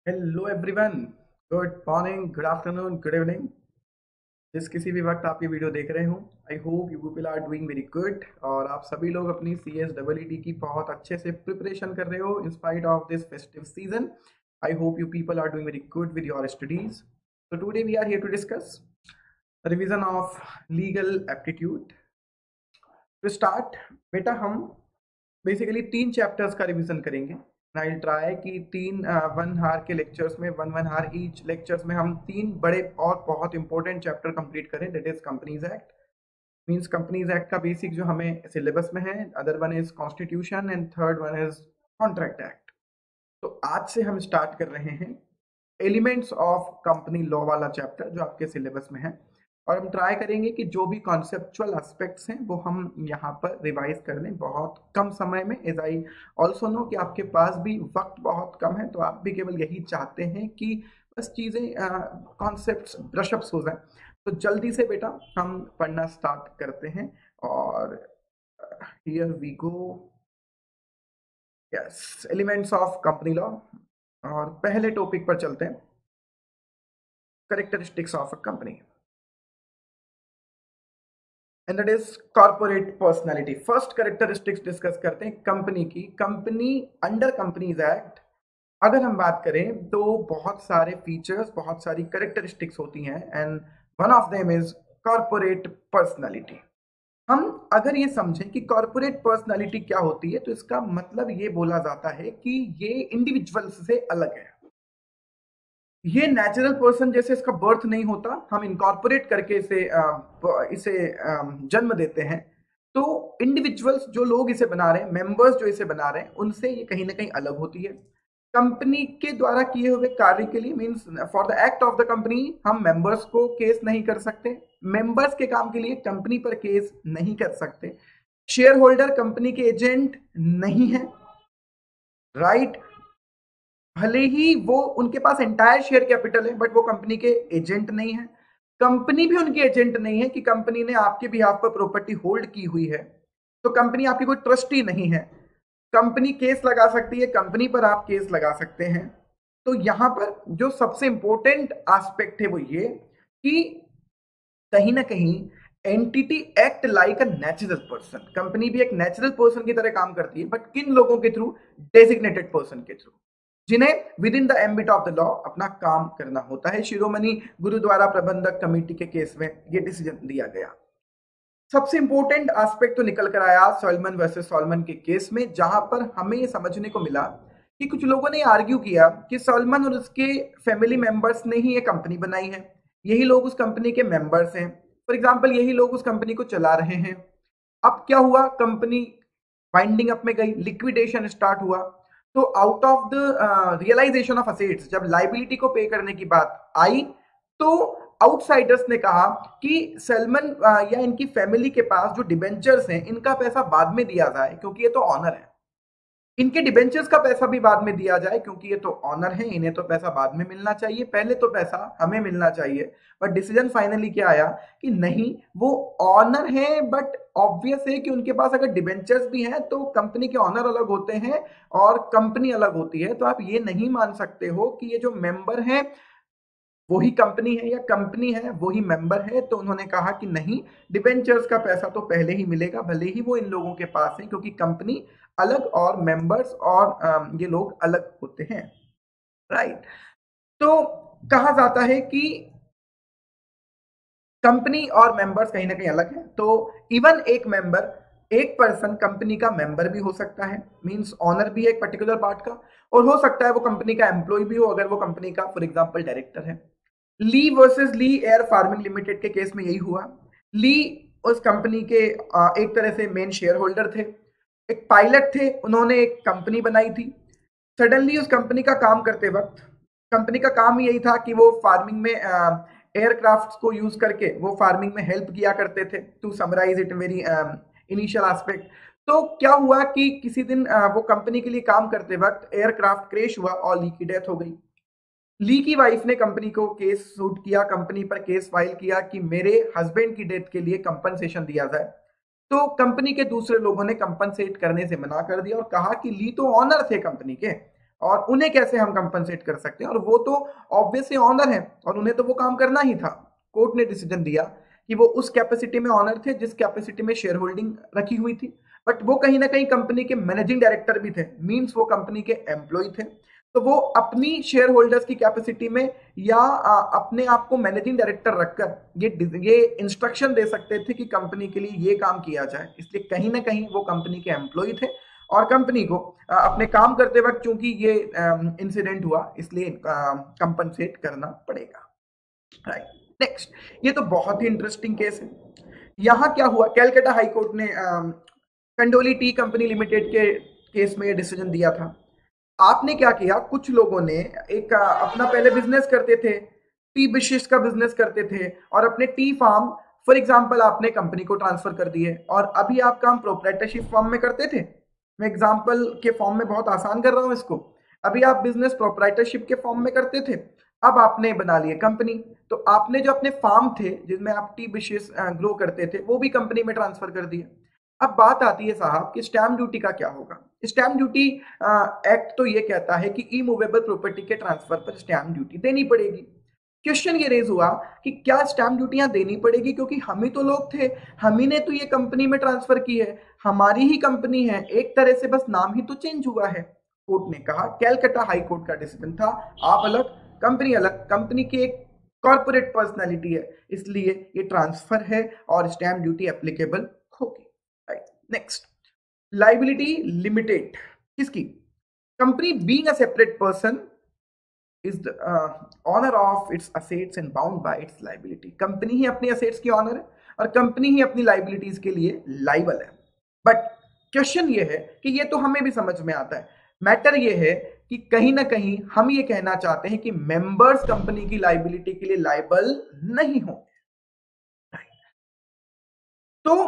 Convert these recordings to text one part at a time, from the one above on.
Hello everyone. Good morning, good afternoon, good evening. जिस किसी भी वक्त आप ये वीडियो देख रहे हो, I hope you people are doing very good और आप सभी लोग अपनी C S double E T की बहुत अच्छे से प्रिपरेशन कर रहे हो in spite of this festive season. I hope you people are doing very good with your studies. So today we are here to discuss revision of legal aptitude. To start, बेटा हम basically 3 chapters का revision करेंगे। I try कि 1 our के lectures में 1 1 our each lectures में हम 3 बड़े और बहुत इंपॉर्टेंट चैप्टर कंप्लीट करें। That is companies act. Means companies act का बेसिक जो हमें सिलेबस में है, other one is constitution and third one is contract act. तो आज से हम स्टार्ट कर रहे हैं एलिमेंट्स ऑफ कंपनी लॉ वाला चैप्टर जो आपके सिलेबस में है, और हम ट्राई करेंगे कि जो भी कॉन्सेप्चुअल एस्पेक्ट्स हैं वो हम यहाँ पर रिवाइज कर लें बहुत कम समय में। एज आई ऑल्सो नो कि आपके पास भी वक्त बहुत कम है, तो आप भी केवल यही चाहते हैं कि बस चीज़ें कॉन्सेप्ट्स ब्रशअप्स हो जाए। तो जल्दी से बेटा हम पढ़ना स्टार्ट करते हैं। और here we go. Yes, elements of company law. और पहले टॉपिक पर चलते हैं, characteristics of a company, and that is corporate personality. First characteristics discuss करते हैं कंपनी की। कंपनी अंडर कंपनीज एक्ट अगर हम बात करें तो बहुत सारे फीचर्स, बहुत सारी करेक्टरिस्टिक्स होती हैं, and one of them is corporate personality. हम अगर ये समझें कि कॉर्पोरेट पर्सनैलिटी क्या होती है, तो इसका मतलब ये बोला जाता है कि ये इंडिविजुअल्स से अलग है। ये नेचुरल पर्सन जैसे इसका बर्थ नहीं होता, हम इनकॉर्पोरेट करके इसे जन्म देते हैं। तो इंडिविजुअल्स जो लोग इसे बना रहे हैं, मेंबर्स जो इसे बना रहे हैं, उनसे ये कहीं ना कहीं अलग होती है। कंपनी के द्वारा किए हुए कार्य के लिए, means for the act of the company, हम मेंबर्स को केस नहीं कर सकते। मेंबर्स के काम के लिए कंपनी पर केस नहीं कर सकते। शेयर होल्डर कंपनी के एजेंट नहीं है, राइट। भले ही वो उनके पास एंटायर शेयर कैपिटल है, बट वो कंपनी के एजेंट नहीं है। कंपनी भी उनकी एजेंट नहीं है कि कंपनी ने आपके बिहाफ पर प्रॉपर्टी होल्ड की हुई है, तो कंपनी आपकी कोई ट्रस्टी नहीं है। कंपनी केस लगा सकती है, कंपनी पर आप केस लगा सकते हैं। तो यहां पर जो सबसे इंपॉर्टेंट एस्पेक्ट है वो ये कि कहीं ना कहीं entity act like a natural person. Company भी एक नेचुरल पर्सन की तरह काम करती है, बट किन लोगों के थ्रू? डेजिग्नेटेड पर्सन के थ्रू, जिन्हें with in the ambit of the law अपना काम करना होता है। शिरोमणि गुरुद्वारा प्रबंधक कमेटी के केस में यह डिसीजन दिया गया। सबसे इंपॉर्टेंट एस्पेक्ट तो निकल कर आया सॉलमन वर्सेस सॉलमन के केस में, जहां पर हमें यह समझने को मिला कि कुछ लोगों ने आर्ग्यू किया कि सॉलमन और उसके फैमिली मेंबर्स ने ही ये कंपनी बनाई है, यही लोग उस कंपनी के मेंबर्स हैं, फॉर एग्जाम्पल यही लोग उस कंपनी को चला रहे हैं। अब क्या हुआ, कंपनी वाइंडिंग अप में गई, लिक्विडेशन स्टार्ट हुआ। तो out of the realization of assets, जब लाइबिलिटी को पे करने की बात आई, तो आउटसाइडर्स ने कहा कि सलमान या इनकी फैमिली के पास जो डिबेंचर्स हैं, इनका पैसा बाद में दिया जाए क्योंकि ये तो ऑनर है। इनके डिबेंचर्स का पैसा भी बाद में दिया जाए क्योंकि ये तो ऑनर है, इन्हें तो पैसा बाद में मिलना चाहिए, पहले तो पैसा हमें मिलना चाहिए। बट डिसीजन फाइनली क्या आया कि नहीं, वो ऑनर है, बट ऑब्वियस है कि उनके पास अगर डिबेंचर्स भी हैं तो कंपनी के ऑनर अलग होते हैं और कंपनी अलग होती है। तो आप ये नहीं मान सकते हो कि ये जो मेंबर हैं वही कंपनी है या कंपनी है वही मेंबर है। तो उन्होंने कहा कि नहीं, डिबेंचर्स का पैसा तो पहले ही मिलेगा, भले ही वो इन लोगों के पास है, क्योंकि कंपनी अलग और मेंबर्स और ये लोग अलग होते हैं, राइट। तो कहा जाता है कि कंपनी और मेंबर्स कहीं ना कहीं अलग है। तो इवन एक मेंबर, एक पर्सन कंपनी का मेंबर भी हो सकता है, मींस ऑनर भी है एक पर्टिकुलर पार्ट का, और हो सकता है वो कंपनी का एम्प्लॉय भी हो अगर वो कंपनी का फॉर एग्जांपल डायरेक्टर है। ली वर्सेस ली एयर फार्मिंग लिमिटेड के केस में यही हुआ। ली उस कंपनी के एक तरह से मेन शेयर होल्डर थे, एक पायलट थे, उन्होंने एक कंपनी बनाई थी। सडनली उस कंपनी का काम करते वक्त, कंपनी का काम यही था कि वो फार्मिंग में एयरक्राफ्ट को यूज करके वो फार्मिंग में हेल्प किया करते थे, to summarize it very initial aspect. तो क्या हुआ कि किसी दिन वो कंपनी के लिए काम करते वक्त एयरक्राफ्ट क्रैश हुआ और ली की डेथ हो गई। ली की वाइफ ने कंपनी को केस सूट किया, कंपनी पर केस फाइल किया कि मेरे हस्बैंड की डेथ के लिए कंपनसेशन दिया जाए। तो कंपनी के दूसरे लोगों ने कंपनसेट करने से मना कर दिया और कहा कि ली तो ऑनर थे कंपनी के, और उन्हें कैसे हम कंपनसेट कर सकते हैं, और वो तो ऑब्वियसली ऑनर है और उन्हें तो वो काम करना ही था। कोर्ट ने डिसीजन दिया कि वो उस कैपेसिटी में ऑनर थे जिस कैपेसिटी में शेयर होल्डिंग रखी हुई थी, बट वो कहीं ना कहीं कंपनी के मैनेजिंग डायरेक्टर भी थे, मींस वो कंपनी के एम्प्लॉय थे। तो वो अपनी शेयर होल्डर्स की कैपेसिटी में या अपने आप को मैनेजिंग डायरेक्टर रखकर ये इंस्ट्रक्शन दे सकते थे कि कंपनी के लिए ये काम किया जाए। इसलिए कहीं ना कहीं वो कंपनी के एम्प्लॉय थे और कंपनी को अपने काम करते वक्त चूंकि ये इंसिडेंट हुआ इसलिए कंपनसेट करना पड़ेगा। राइट, नेक्स्ट, ये तो बहुत ही इंटरेस्टिंग केस है। यहां क्या हुआ, कैलकाटा हाई कोर्ट ने कंडोली टी कंपनी लिमिटेड के केस में ये डिसीजन दिया था। आपने क्या किया, कुछ लोगों ने एक अपना पहले बिजनेस करते थे, टी बिशेस का बिजनेस करते थे और अपने टी फार्म फॉर एग्जांपल आपने कंपनी को ट्रांसफर कर दिए और अभी आप काम प्रोप्राइटरशिप फॉर्म में करते थे। मैं एग्जांपल के फॉर्म में बहुत आसान कर रहा हूं इसको। अभी आप बिजनेस प्रोप्राइटरशिप के फॉर्म में करते थे, अब आपने बना लिए कंपनी, तो आपने जो अपने फार्म थे जिसमें आप टी बिशेस ग्रो करते थे वो भी कंपनी में ट्रांसफर कर दिए। अब बात आती है साहब कि स्टैम्प ड्यूटी का क्या होगा। स्टैम्प ड्यूटी एक्ट तो ये कहता है कि इमूवेबल प्रॉपर्टी के ट्रांसफर पर स्टैम्प ड्यूटी देनी पड़ेगी। क्वेश्चन ये रेज हुआ कि क्या स्टैम्प ड्यूटियां देनी पड़ेगी, क्योंकि हम ही तो लोग थे, हम ही ने तो ये कंपनी में ट्रांसफर की है, हमारी ही कंपनी है, एक तरह से बस नाम ही तो चेंज हुआ है। कोर्ट ने कहा, कैलकाटा हाई कोर्ट का डिसीजन था, आप अलग कंपनी अलग, कंपनी की एक कॉर्पोरेट पर्सनैलिटी है इसलिए ये ट्रांसफर है और स्टैम्प ड्यूटी एप्लीकेबल होगी। राइट, नेक्स्ट, लाइबिलिटी लिमिटेड किसकी, company being a separate person is the honor of its assets and bound by its liability। Company ही अपनी असेट्स की ऑनर है और कंपनी ही अपनी लाइबिलिटीज के लिए लाइबल है। बट क्वेश्चन ये है कि ये तो हमें भी समझ में आता है, मैटर ये है कि कहीं ना कहीं हम ये कहना चाहते हैं कि मेंबर्स कंपनी की लाइबिलिटी के लिए लाइबल नहीं हो, तो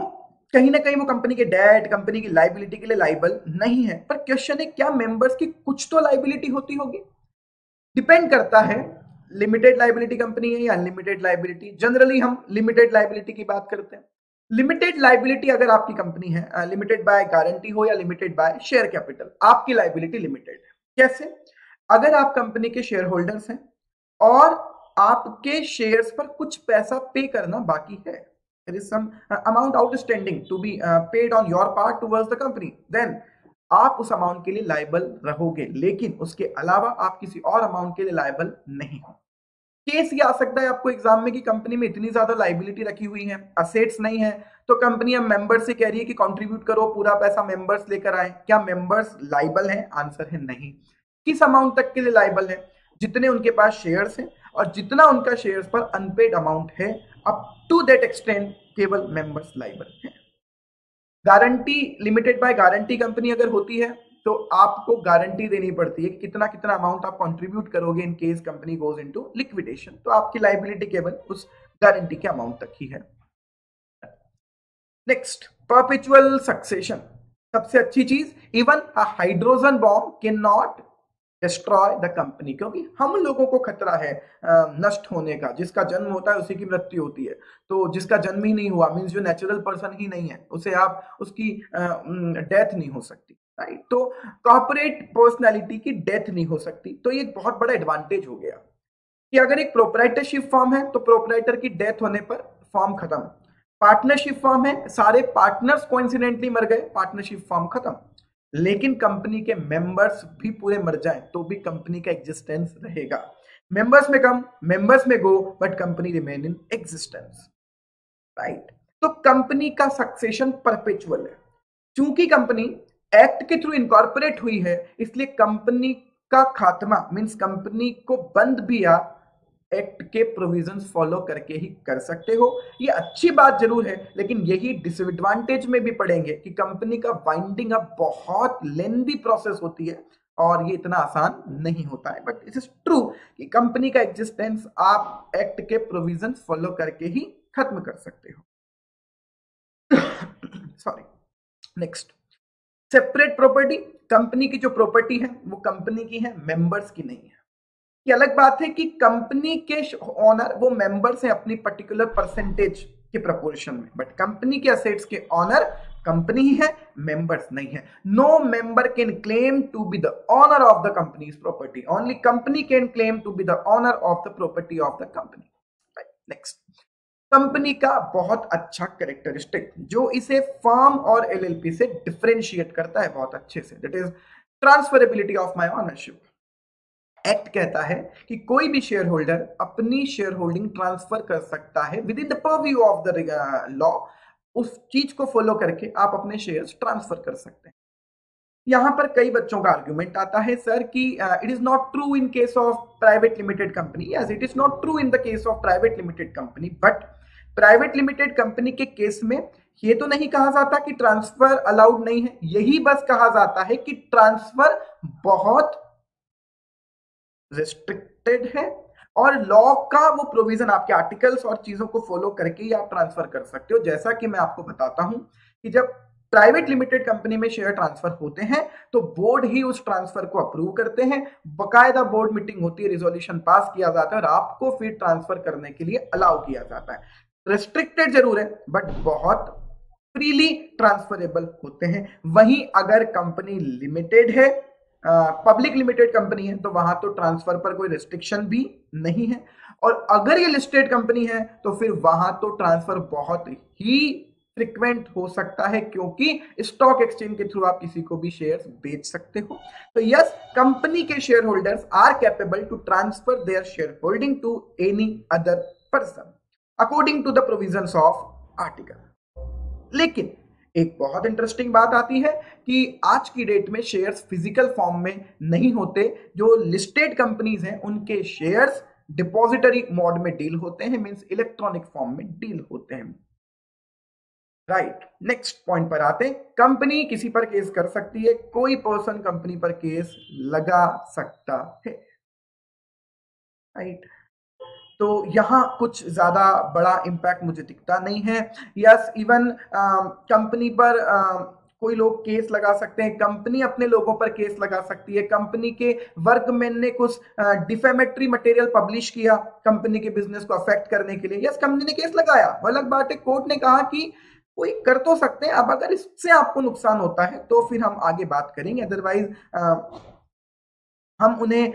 कहीं ना कहीं वो कंपनी के डेट, कंपनी की लाइबिलिटी के लिए लाइबल नहीं है। पर क्वेश्चन है, क्या मेंबर्स की कुछ तो लाइबिलिटी होती होगी? डिपेंड करता है लिमिटेड लाइबिलिटी कंपनी है या अनलिमिटेड लाइबिलिटी। जनरली हम लिमिटेड लाइबिलिटी की बात करते हैं। लिमिटेड लाइबिलिटी अगर आपकी कंपनी है, लिमिटेड बाय गारंटी हो या लिमिटेड बाय शेयर कैपिटल, आपकी लाइबिलिटी लिमिटेड है। कैसे? अगर आप कंपनी के शेयर होल्डर्स हैं और आपके शेयर्स पर कुछ पैसा पे करना बाकी है, there is some amount outstanding to be paid on your part towards the company, then आप उस अमाउंट के लिए लायबल रहोगे, लेकिन उसके अलावा आप किसी और अमाउंट के लिए लायबल नहीं हो। केस ये आ सकता है आपको एग्जाम में कि कंपनी में इतनी ज्यादा लाइबिलिटी रखी हुई है, असेट्स नहीं है, तो कंपनी अब मेंबर से कह रही है कि कंट्रीब्यूट करो, पूरा पैसा मेंबर्स लेकर आए। क्या मेंबर्स लाइबल हैं? आंसर है नहीं। किस अमाउंट तक के लिए लाइबल है? जितने उनके पास शेयर्स हैं और जितना उनका शेयर्स पर अनपेड अमाउंट है, अप टू दैट एक्सटेंट केवल मेंबर्स लाइबल हैं। Guarantee, limited by guarantee company अगर होती है तो आपको गारंटी देनी पड़ती है कि कितना कितना अमाउंट आप कंट्रीब्यूट करोगे in case company goes into liquidation, तो आपकी लाइबिलिटी केवल उस गारंटी के अमाउंट तक ही है। नेक्स्ट, परपेचुअल सक्सेशन, सबसे अच्छी चीज, even a hydrogen bomb can not destroy the company, क्योंकि हम लोगों को खतरा है नष्ट होने का। जिसका जन्म होता है उसी की मृत्यु होती है, तो जिसका जन्म ही नहीं हुआ मींस जो नेचुरल पर्सन ही नहीं है, उसे आप उसकी डेथ नहीं हो सकती। राइट, तो कॉर्पोरेट पर्सनालिटी की डेथ नहीं हो सकती। तो ये बहुत बड़ा एडवांटेज हो गया कि अगर एक प्रोप्राइटरशिप फॉर्म है तो प्रोप्राइटर की डेथ होने पर फॉर्म खत्म। पार्टनरशिप फॉर्म है, सारे पार्टनर्स कोइंसिडेंटली मर गए, पार्टनरशिप फॉर्म खत्म। लेकिन कंपनी के मेंबर्स भी पूरे मर जाएं तो भी कंपनी का एग्जिस्टेंस रहेगा। मेंबर्स में come, members may go, but company remain in existence. Right, तो कंपनी का सक्सेशन परपेचुअल है। चूंकि कंपनी एक्ट के थ्रू इनकॉर्पोरेट हुई है, इसलिए कंपनी का खात्मा मींस कंपनी को बंद भी आप एक्ट के प्रोविजंस फॉलो करके ही कर सकते हो। ये अच्छी बात जरूर है, लेकिन यही डिसएडवांटेज में भी पड़ेंगे कि कंपनी का वाइंडिंग अप बहुत लेंदी प्रोसेस होती है और ये इतना आसान नहीं होता है। बट इट इज ट्रू कि कंपनी का एग्जिस्टेंस आप एक्ट के प्रोविजंस फॉलो करके ही खत्म कर सकते हो। Sorry, next, separate property, company की जो प्रॉपर्टी है वो कंपनी की है, मेंबर्स की नहीं है। ये अलग बात है कि कंपनी के ऑनर वो मेंबर्स हैं अपनी पर्टिकुलर परसेंटेज के प्रोपोर्शन में, बट कंपनी के असेट्स के ऑनर कंपनी ही है, मेंबर्स नहीं है। No member can claim to be the owner of the company's property, only company can claim to be the owner of the property of the company. Next, company का बहुत अच्छा characteristic जो इसे firm और LLP से differentiate करता है बहुत अच्छे से, that is transferability of my ownership. Act कहता है कि कोई भी शेयर होल्डर अपनी शेयर होल्डिंग ट्रांसफर कर सकता है with in the purview of the law. उस चीज को फॉलो करके आप अपने शेयर्स ट्रांसफर कर सकते हैं। यहां पर कई बच्चों का आर्ग्यूमेंट आता है सर कि it is not true in case of private limited company. Yes, it is not true in the case of private limited company, but private limited company के केस में ये तो नहीं कहा जाता कि ट्रांसफर अलाउड नहीं है, यही बस कहा जाता है कि ट्रांसफर बहुत रिस्ट्रिक्टेड है और लॉ का वो प्रोविजन आपके आर्टिकल्स और चीजों को फॉलो करके ही आप ट्रांसफर कर सकते हो। जैसा कि मैं आपको बताता हूं कि जब प्राइवेट लिमिटेड कंपनी में शेयर ट्रांसफर होते हैं तो बोर्ड ही उस ट्रांसफर को अप्रूव करते हैं, बकायदा बोर्ड मीटिंग होती है, रिजोल्यूशन पास किया जाता है और आपको फिर ट्रांसफर करने के लिए अलाउ किया जाता है। रिस्ट्रिक्टेड जरूर है बट बहुत फ्रीली ट्रांसफरेबल होते हैं। वहीं अगर कंपनी लिमिटेड है, पब्लिक लिमिटेड कंपनी है, तो वहां तो ट्रांसफर पर कोई रिस्ट्रिक्शन भी नहीं है। और अगर ये लिस्टेड कंपनी है तो फिर वहां तो ट्रांसफर बहुत ही फ्रिक्वेंट हो सकता है, क्योंकि स्टॉक एक्सचेंज के थ्रू आप किसी को भी शेयर्स बेच सकते हो। तो यस, कंपनी के share holders are capable to transfer their share holding to any other person according to the provisions of article. लेकिन एक बहुत इंटरेस्टिंग बात आती है कि आज की डेट में शेयर्स फिजिकल फॉर्म में नहीं होते। जो लिस्टेड कंपनीज हैं उनके शेयर्स डिपॉजिटरी मोड में डील होते हैं, मींस इलेक्ट्रॉनिक फॉर्म में डील होते हैं। राइट, नेक्स्ट पॉइंट पर आते हैं। कंपनी किसी पर केस कर सकती है, कोई पर्सन कंपनी पर केस लगा सकता है। राइट, तो यहां कुछ ज्यादा बड़ा इंपैक्ट मुझे दिखता नहीं है। यस, इवन कंपनी पर कोई लोग केस लगा सकते हैं, कंपनी अपने लोगों पर केस लगा सकती है। कंपनी के वर्कमैन ने कुछ डिफेमेटरी मटेरियल पब्लिश किया कंपनी के बिजनेस को अफेक्ट करने के लिए, यस कंपनी ने केस लगाया, वो अलग बात है। कोर्ट ने कहा कि कोई कर तो सकते हैं, अब अगर इससे आपको नुकसान होता है तो फिर हम आगे बात करेंगे, अदरवाइज हम उन्हें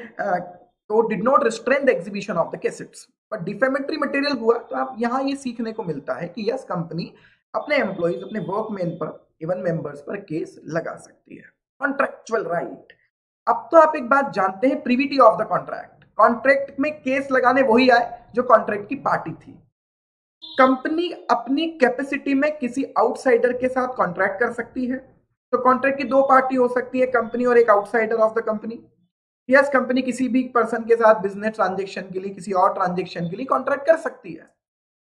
court did not restrain the exhibition of the cassettes. But defamatory material हुआ तो आप यहां ये सीखने को मिलता है कि यस, कंपनी अपने एम्प्लॉइज, अपने वर्कमैन पर, इवन मेंबर्स पर केस लगा सकती है। कॉन्ट्रैक्चुअल राइट, अब तो आप एक बात जानते हैं, privity of the contract. Contract में केस लगाने वही आए जो कॉन्ट्रैक्ट की पार्टी थी। कंपनी अपनी कैपेसिटी में किसी आउटसाइडर के साथ कॉन्ट्रैक्ट कर सकती है। तो कॉन्ट्रैक्ट की दो पार्टी हो सकती है, कंपनी और एक outsider of the company. Yes, company किसी भी पर्सन के साथ बिजनेस ट्रांजेक्शन के लिए, किसी और ट्रांजेक्शन के लिए कॉन्ट्रैक्ट कर सकती है।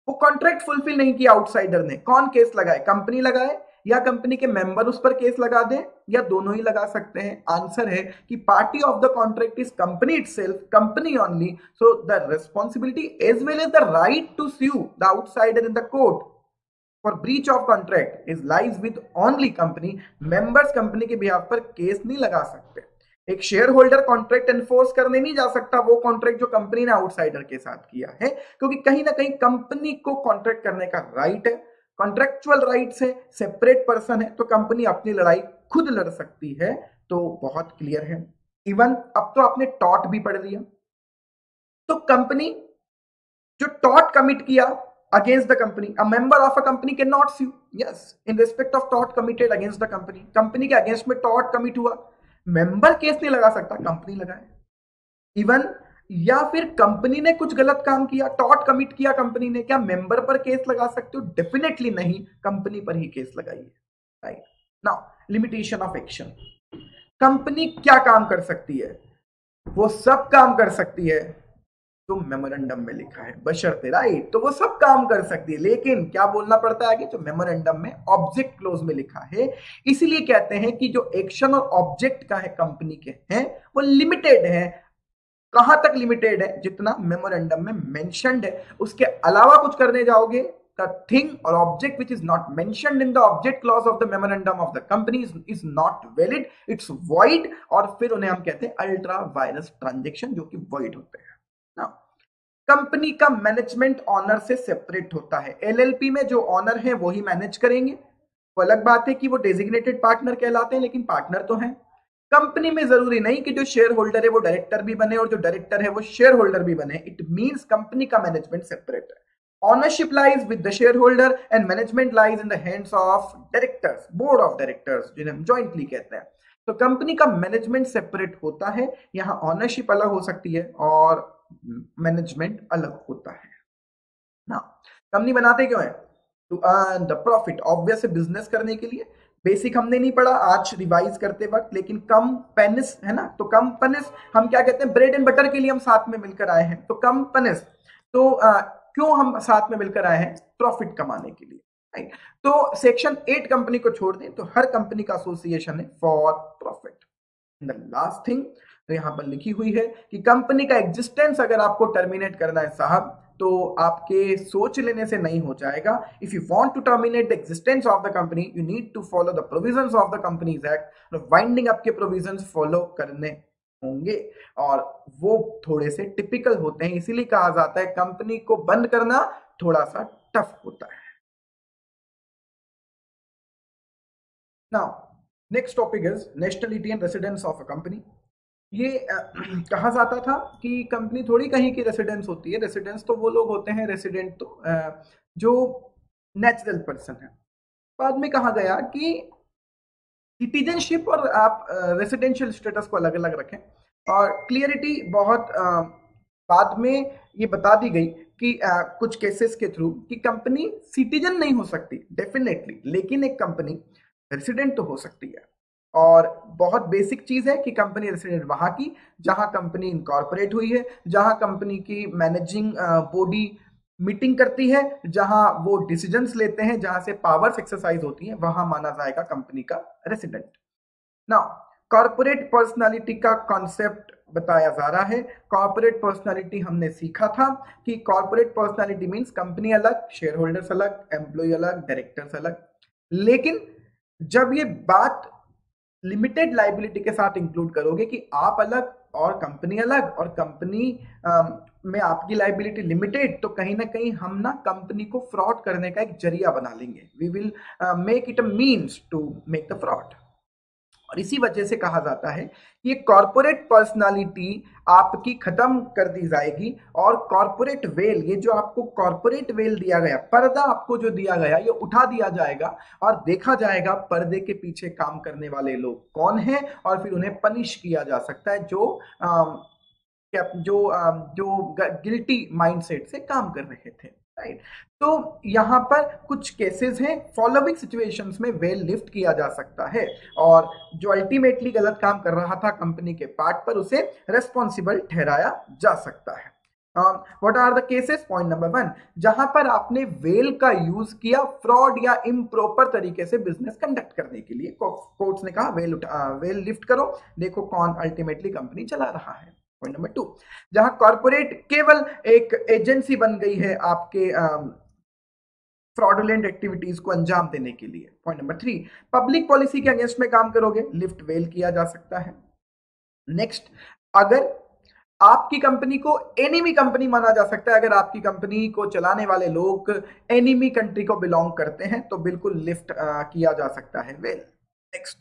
वो कॉन्ट्रैक्ट फुलफिल नहीं किया आउटसाइडर ने, कौन केस लगाए? कंपनी लगाए या कंपनी के मेंबर उस पर केस लगा दे, या दोनों ही लगा सकते हैं? आंसर है कि party of the contract is company itself, company only. So the responsibility as well as the right to sue the outsider in the court for breach of contract is lies with only company. Members company के behalf पर case नहीं लगा सकते। एक share holder contract enforce करने नहीं जा सकता वो कॉन्ट्रैक्ट जो कंपनी ने आउटसाइडर के साथ किया है, क्योंकि कहीं ना कहीं कंपनी को कॉन्ट्रैक्ट करने का राइट है, कॉन्ट्रैक्चुअल राइट से सेपरेट पर्सन है, तो कंपनी अपनी लड़ाई खुद लड़ सकती है। तो बहुत क्लियर है। इवन अब तो आपने टॉट भी पढ़ लिया, तो कंपनी जो टॉट कमिट किया against the company, a member of a company cannot sue, yes, in respect of tort committed against the company। Company के अगेंस्ट में टॉट कमिट हुआ, मेंबर केस नहीं लगा सकता, कंपनी लगाए। इवन या फिर कंपनी ने कुछ गलत काम किया, टॉट कमिट किया कंपनी ने, क्या मेंबर पर केस लगा सकते हो? डेफिनेटली नहीं, कंपनी पर ही केस लगाइए। Right, now limitation of action. Company क्या काम कर सकती है? वो सब काम कर सकती है जो मेमोरेंडम में लिखा है, बशर्ते, राइट, तो वो सब काम कर सकती है, लेकिन क्या बोलना पड़ता है आगे? जो मेमोरेंडम में ऑब्जेक्ट क्लोज में लिखा है। इसीलिए कहते हैं कि जो एक्शन और ऑब्जेक्ट का है कंपनी के हैं वो लिमिटेड है। कहां तक लिमिटेड है? जितना मेमोरेंडम में मेंशन्ड है, उसके अलावा कुछ करने जाओगे, the thing or object which is not mentioned in the object clause of the memorandum of the company is not valid, it's void। और फिर उन्हें हम कहते हैं अल्ट्रा वायरस ट्रांजेक्शन, जो कि void होते हैं। ना, कंपनी का मैनेजमेंट ऑनर से सेपरेट होता है। एलएलपी में जो ऑनर है वो ही मैनेज करेंगे, वो अलग बात है कि वो डेजिग्नेटेड पार्टनर कहलाते हैं, लेकिन पार्टनर तो हैं। कंपनी में जरूरी नहीं कि जो शेयर होल्डर है वो डायरेक्टर भी बने और जो डायरेक्टर है वो शेयर होल्डर भी बने। इट मींस कंपनी का मैनेजमेंट सेपरेट है। Ownership lies with the shareholder and management lies in the hands of directors, board of directors, जिन्हें हम jointly कहते हैं। तो कंपनी का मैनेजमेंट सेपरेट होता है, यहाँ ऑनरशिप अलग हो सकती है और मैनेजमेंट अलग होता है ना। कंपनी बनाते क्यों है? To earn the profit, obvious है बिजनेस करने के लिए। बेसिक हमने नहीं पढ़ा आज रिवाइज करते वक्त, लेकिन कंपनीज है ना, तो कंपनीज हम क्या कहते हैं, ब्रेड एंड बटर के लिए हम साथ में मिलकर आए हैं, तो कंपनीज। तो क्यों हम साथ में मिलकर आए हैं? प्रॉफिट कमाने के लिए, राइट। तो सेक्शन 8 कंपनी को छोड़ दें तो हर कंपनी का एसोसिएशन है for profit. The last thing तो यहां पर लिखी हुई है कि कंपनी का एग्जिस्टेंस अगर आपको टर्मिनेट करना है साहब, तो आपके सोच लेने से नहीं हो जाएगा। If you want to terminate the existence of the company, you need to follow the provisions of the company's act. Winding up के प्रोविजंस फॉलो करने होंगे और वो थोड़े से टिपिकल होते हैं, इसीलिए कहा जाता है कंपनी को बंद करना थोड़ा सा टफ होता है। Now next topic is nationality and residence of a company. ये कहा जाता था कि कंपनी थोड़ी कहीं की रेसिडेंस होती है। रेसिडेंस तो वो लोग होते हैं, रेसिडेंट तो जो नेचुरल पर्सन है। बाद में कहा गया कि सिटीजनशिप और आप रेसिडेंशियल स्टेटस को अलग अलग रखें, और क्लियरिटी बहुत बाद में ये बता दी गई कि कुछ केसेस के थ्रू कि कंपनी सिटीजन नहीं हो सकती डेफिनेटली, लेकिन एक कंपनी रेसिडेंट तो हो सकती है। और बहुत बेसिक चीज है कि कंपनी रेसिडेंट वहां की जहां कंपनी इनकॉर्पोरेट हुई है, जहां कंपनी की मैनेजिंग बॉडी मीटिंग करती है, जहां वो डिसीजंस लेते हैं, जहां से पावर्स एक्सरसाइज होती है, वहां माना जाएगा कंपनी का रेसिडेंट। नाउ कॉर्पोरेट पर्सनालिटी का कॉन्सेप्ट बताया जा रहा है। कॉर्पोरेट पर्सनालिटी हमने सीखा था कि कॉर्पोरेट पर्सनालिटी मींस कंपनी अलग, शेयर होल्डर्स अलग, एम्प्लॉय अलग, डायरेक्टर्स अलग। लेकिन जब ये बात लिमिटेड लाइबिलिटी के साथ इंक्लूड करोगे कि आप अलग और कंपनी अलग, और कंपनी में आपकी लाइबिलिटी लिमिटेड, तो कहीं ना कहीं हम ना कंपनी को फ्रॉड करने का एक जरिया बना लेंगे। We will make it a means to make the fraud. और इसी वजह से कहा जाता है कि ये कॉर्पोरेट पर्सनालिटी आपकी खत्म कर दी जाएगी, और कॉर्पोरेट वेल, ये जो आपको कॉर्पोरेट वेल दिया गया, पर्दा आपको जो दिया गया, ये उठा दिया जाएगा और देखा जाएगा पर्दे के पीछे काम करने वाले लोग कौन हैं, और फिर उन्हें पनिश किया जा सकता है जो जो गिल्टी माइंडसेट से काम कर रहे थे, राइट। तो यहां पर कुछ केसेस हैं, फॉलोइंग सिचुएशंस में वेल लिफ्ट किया जा सकता है, और जो अल्टीमेटली गलत काम कर रहा था कंपनी के पार्ट पर, उसे रेस्पॉन्सिबल ठहराया जा सकता है। What are the cases? Point number 1, जहां पर आपने वेल का यूज किया फ्रॉड या इम्प्रॉपर तरीके से बिजनेस कंडक्ट करने के लिए। कोर्ट्स ने कहा वेल लिफ्ट करो, देखो कौन अल्टीमेटली कंपनी चला रहा है। पॉइंट नंबर 2, जहां कॉर्पोरेट केवल एक एजेंसी बन गई है आपके फ्रॉडुलेंट एक्टिविटीज को अंजाम देने के लिए। पॉइंट नंबर 3, पब्लिक पॉलिसी के अगेंस्ट में काम करोगे, लिफ्ट वेल किया जा सकता है। नेक्स्ट, अगर आपकी कंपनी को एनिमी कंपनी माना जा सकता है, अगर आपकी कंपनी को चलाने वाले लोग एनिमी कंट्री को बिलोंग करते हैं, तो बिल्कुल लिफ्ट किया जा सकता है वेल। नेक्स्ट,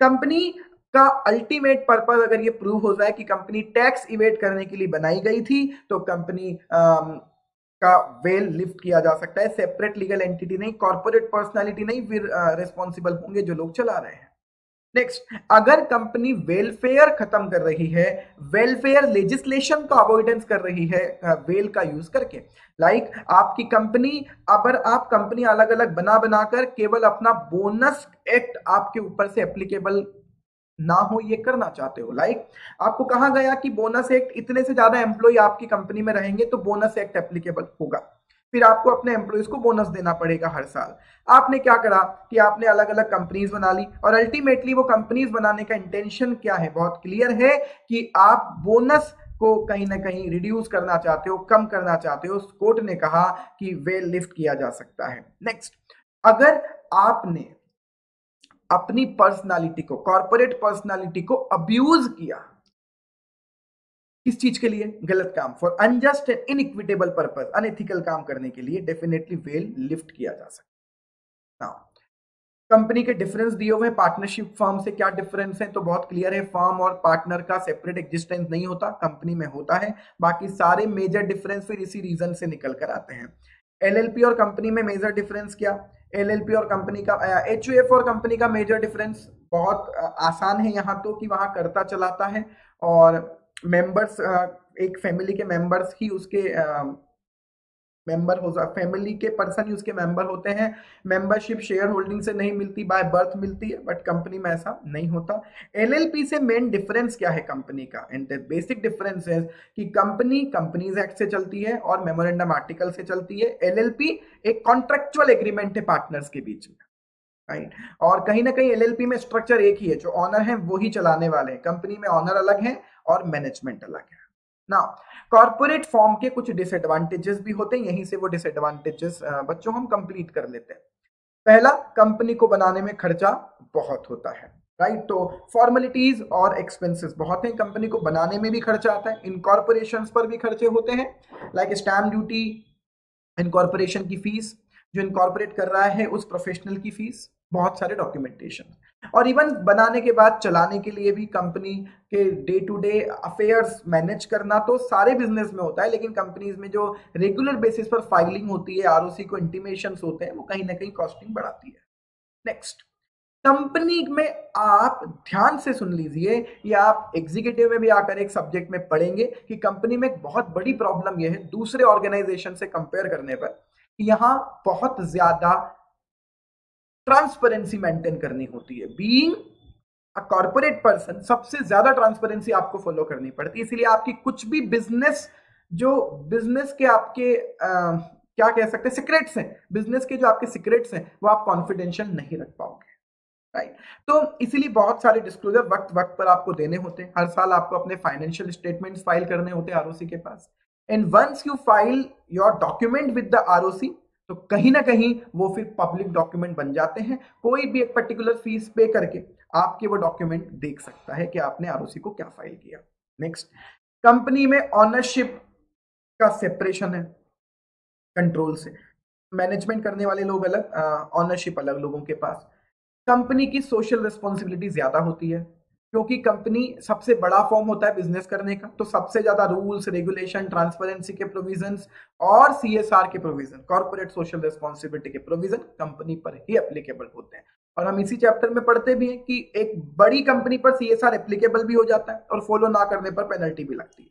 कंपनी का अल्टीमेट पर्पस अगर ये प्रूव हो जाए कि कंपनी टैक्स इवेट करने के लिए बनाई गई थी, तो कंपनी का वेल लिफ्ट किया जा सकता है। सेपरेट लीगल एंटिटी नहीं, कॉर्पोरेट पर्सनालिटी नहीं, फिर रिस्पॉन्सिबल होंगे जो लोग चला रहे हैं। नेक्स्ट, अगर कंपनी वेलफेयर खत्म कर रही है, वेलफेयर लेजिस्लेशन का अवॉइडेंस कर रही है वेल का यूज करके, लाइक आपकी कंपनी, अगर आप कंपनी अलग अलग बना बनाकर केवल अपना बोनस एक्ट आपके ऊपर से एप्लीकेबल ना हो ये करना चाहते हो, लाइक आपको कहा गया कि बोनस एक्ट इतने से ज्यादा एम्प्लॉय आपकी कंपनी में रहेंगे तो बोनस एक्ट एप्लीकेबल होगा, फिर आपको अपने एम्प्लॉयज को बोनस देना पड़ेगा हर साल। आपने क्या करा कि आपने अलग अलग कंपनीज बना ली, और अल्टीमेटली वो कंपनीज बनाने का इंटेंशन क्या है, बहुत क्लियर है कि आप बोनस को कहीं ना कहीं रिड्यूस करना चाहते हो, कम करना चाहते हो। कोर्ट ने कहा कि वेल लिफ्ट किया जा सकता है। नेक्स्ट, अगर आपने अपनी पर्सनालिटी को, कॉर्पोरेट पर्सनालिटी को अब्यूज किया, किस चीज के लिए? गलत काम, for unjust and inequitable purpose, unethical काम करने के लिए, डेफिनेटली वेल लिफ्ट किया जा सकता है। कंपनी के डिफरेंस दिए हुए, पार्टनरशिप फर्म से क्या डिफरेंस है, तो बहुत क्लियर है, फर्म और पार्टनर का सेपरेट एग्जिस्टेंस नहीं होता, कंपनी में होता है। बाकी सारे मेजर डिफरेंस फिर इसी रीजन से निकल कर आते हैं। एलएलपी और कंपनी में मेजर डिफरेंस क्या, एलएलपी और कंपनी का, एचयूएफ और कंपनी का मेजर डिफरेंस बहुत आसान है यहाँ तो, कि वहां कर्ता चलाता है और मेंबर्स, एक फैमिली के मेंबर्स ही उसके मेंबर हो, फैमिली के पर्सन ही उसके मेंबर होते हैं। मेंबरशिप शेयर होल्डिंग से नहीं मिलती, बाय बर्थ मिलती है, बट कंपनी में ऐसा नहीं होता। एलएलपी से मेन डिफरेंस क्या है कंपनी का, एंड द बेसिक डिफरेंस है कि कंपनी कंपनीज एक्ट से चलती है और मेमोरेंडम आर्टिकल से चलती है। एलएलपी एक कॉन्ट्रेक्चुअल एग्रीमेंट है पार्टनर्स के बीच में, राइट। और कहीं ना कहीं एलएलपी में स्ट्रक्चर एक ही है, जो ऑनर है वो ही चलाने वाले हैं, कंपनी में ऑनर अलग है और मैनेजमेंट अलग है ना। कॉर्पोरेट फॉर्म के कुछ डिसएडवांटेजेस भी होते हैं, यहीं से वो डिसएडवांटेजेस बच्चों हम कंप्लीट कर लेते हैं। पहला, कंपनी को बनाने में खर्चा बहुत होता है, राइट। तो फॉर्मेलिटीज और एक्सपेंसेस बहुत हैं, कंपनी को बनाने में भी खर्चा आता है, इनकॉर्पोरेशन पर भी खर्चे होते हैं, लाइक स्टैम्प ड्यूटी, इनकॉर्पोरेशन की फीस, जो इनकॉर्पोरेट कर रहा है उस प्रोफेशनल की फीस, बहुत सारे डॉक्यूमेंटेशन, और इवन बनाने के बाद चलाने के लिए भी कंपनी के day to day affairs manage करना तो सारे बिजनेस में होता है, लेकिन कंपनीज में जो रेगुलर बेसिस पर फाइलिंग होती है, आरओसी को इंटीमेशन होते हैं, वो कहीं ना कहीं कॉस्टिंग बढ़ाती है। नेक्स्ट, कंपनी में आप ध्यान से सुन लीजिए, या आप एग्जीक्यूटिव में भी आकर एक सब्जेक्ट में पढ़ेंगे कि कंपनी में एक बहुत बड़ी प्रॉब्लम यह है दूसरे ऑर्गेनाइजेशन से कंपेयर करने पर, यहां बहुत ज्यादा ट्रांसपेरेंसी मेंटेन करनी होती है। बीइंग अ कॉर्पोरेट पर्सन सबसे ज्यादा ट्रांसपेरेंसी आपको फॉलो करनी पड़ती है, इसलिए आपकी कुछ भी बिजनेस, जो बिजनेस के आपके क्या कह सकते हैं सीक्रेट्स हैं, बिजनेस के जो आपके सीक्रेट्स हैं वो आप कॉन्फिडेंशियल नहीं रख पाओगे, राइट। तो इसीलिए बहुत सारे डिस्क्लोजर वक्त वक्त पर आपको देने होते हैं, हर साल आपको अपने फाइनेंशियल स्टेटमेंट्स फाइल करने होते हैं आरओसी के पास, and once you file your document with the ROC, तो कहीं ना कहीं वो फिर पब्लिक डॉक्यूमेंट बन जाते हैं, कोई भी एक पर्टिकुलर फीस पे करके आपके वो डॉक्यूमेंट देख सकता है कि आपने आरओसी को क्या फाइल किया। नेक्स्ट, कंपनी में ऑनरशिप का सेपरेशन है कंट्रोल से, मैनेजमेंट करने वाले लोग अलग, ऑनरशिप अलग लोगों के पास। कंपनी की सोशल रिस्पॉन्सिबिलिटी ज्यादा होती है, क्योंकि कंपनी सबसे बड़ा फॉर्म होता है बिजनेस करने का, तो सबसे ज्यादा रूल्स रेगुलेशन, ट्रांसपेरेंसी के प्रोविजंस और सीएसआर के प्रोविजन, कॉर्पोरेट सोशल रिस्पॉन्सिबिलिटी के प्रोविजन कंपनी पर ही एप्लीकेबल होते हैं। और हम इसी चैप्टर में पढ़ते भी हैं कि एक बड़ी कंपनी पर सीएसआर एप्लीकेबल भी हो जाता है और फॉलो ना करने पर पेनल्टी भी लगती है।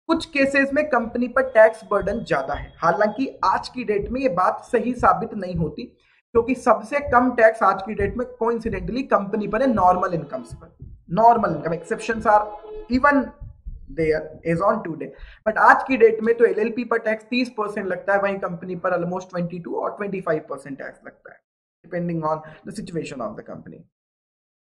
कुछ केसेस में कंपनी पर टैक्स बर्डन ज्यादा है, हालांकि आज की डेट में ये बात सही साबित नहीं होती, क्योंकि सबसे कम टैक्स आज की डेट में कोइंसिडेंटली कंपनी पर है नॉर्मल इनकम्स पर। Normal income, exceptions are even there as on today, but आज की डेट में तो एलएलपी पर टैक्स 30% लगता है, वहीं कंपनी पर ऑलमोस्ट 22 और 25% टैक्स लगता है, depending on the situation of the company.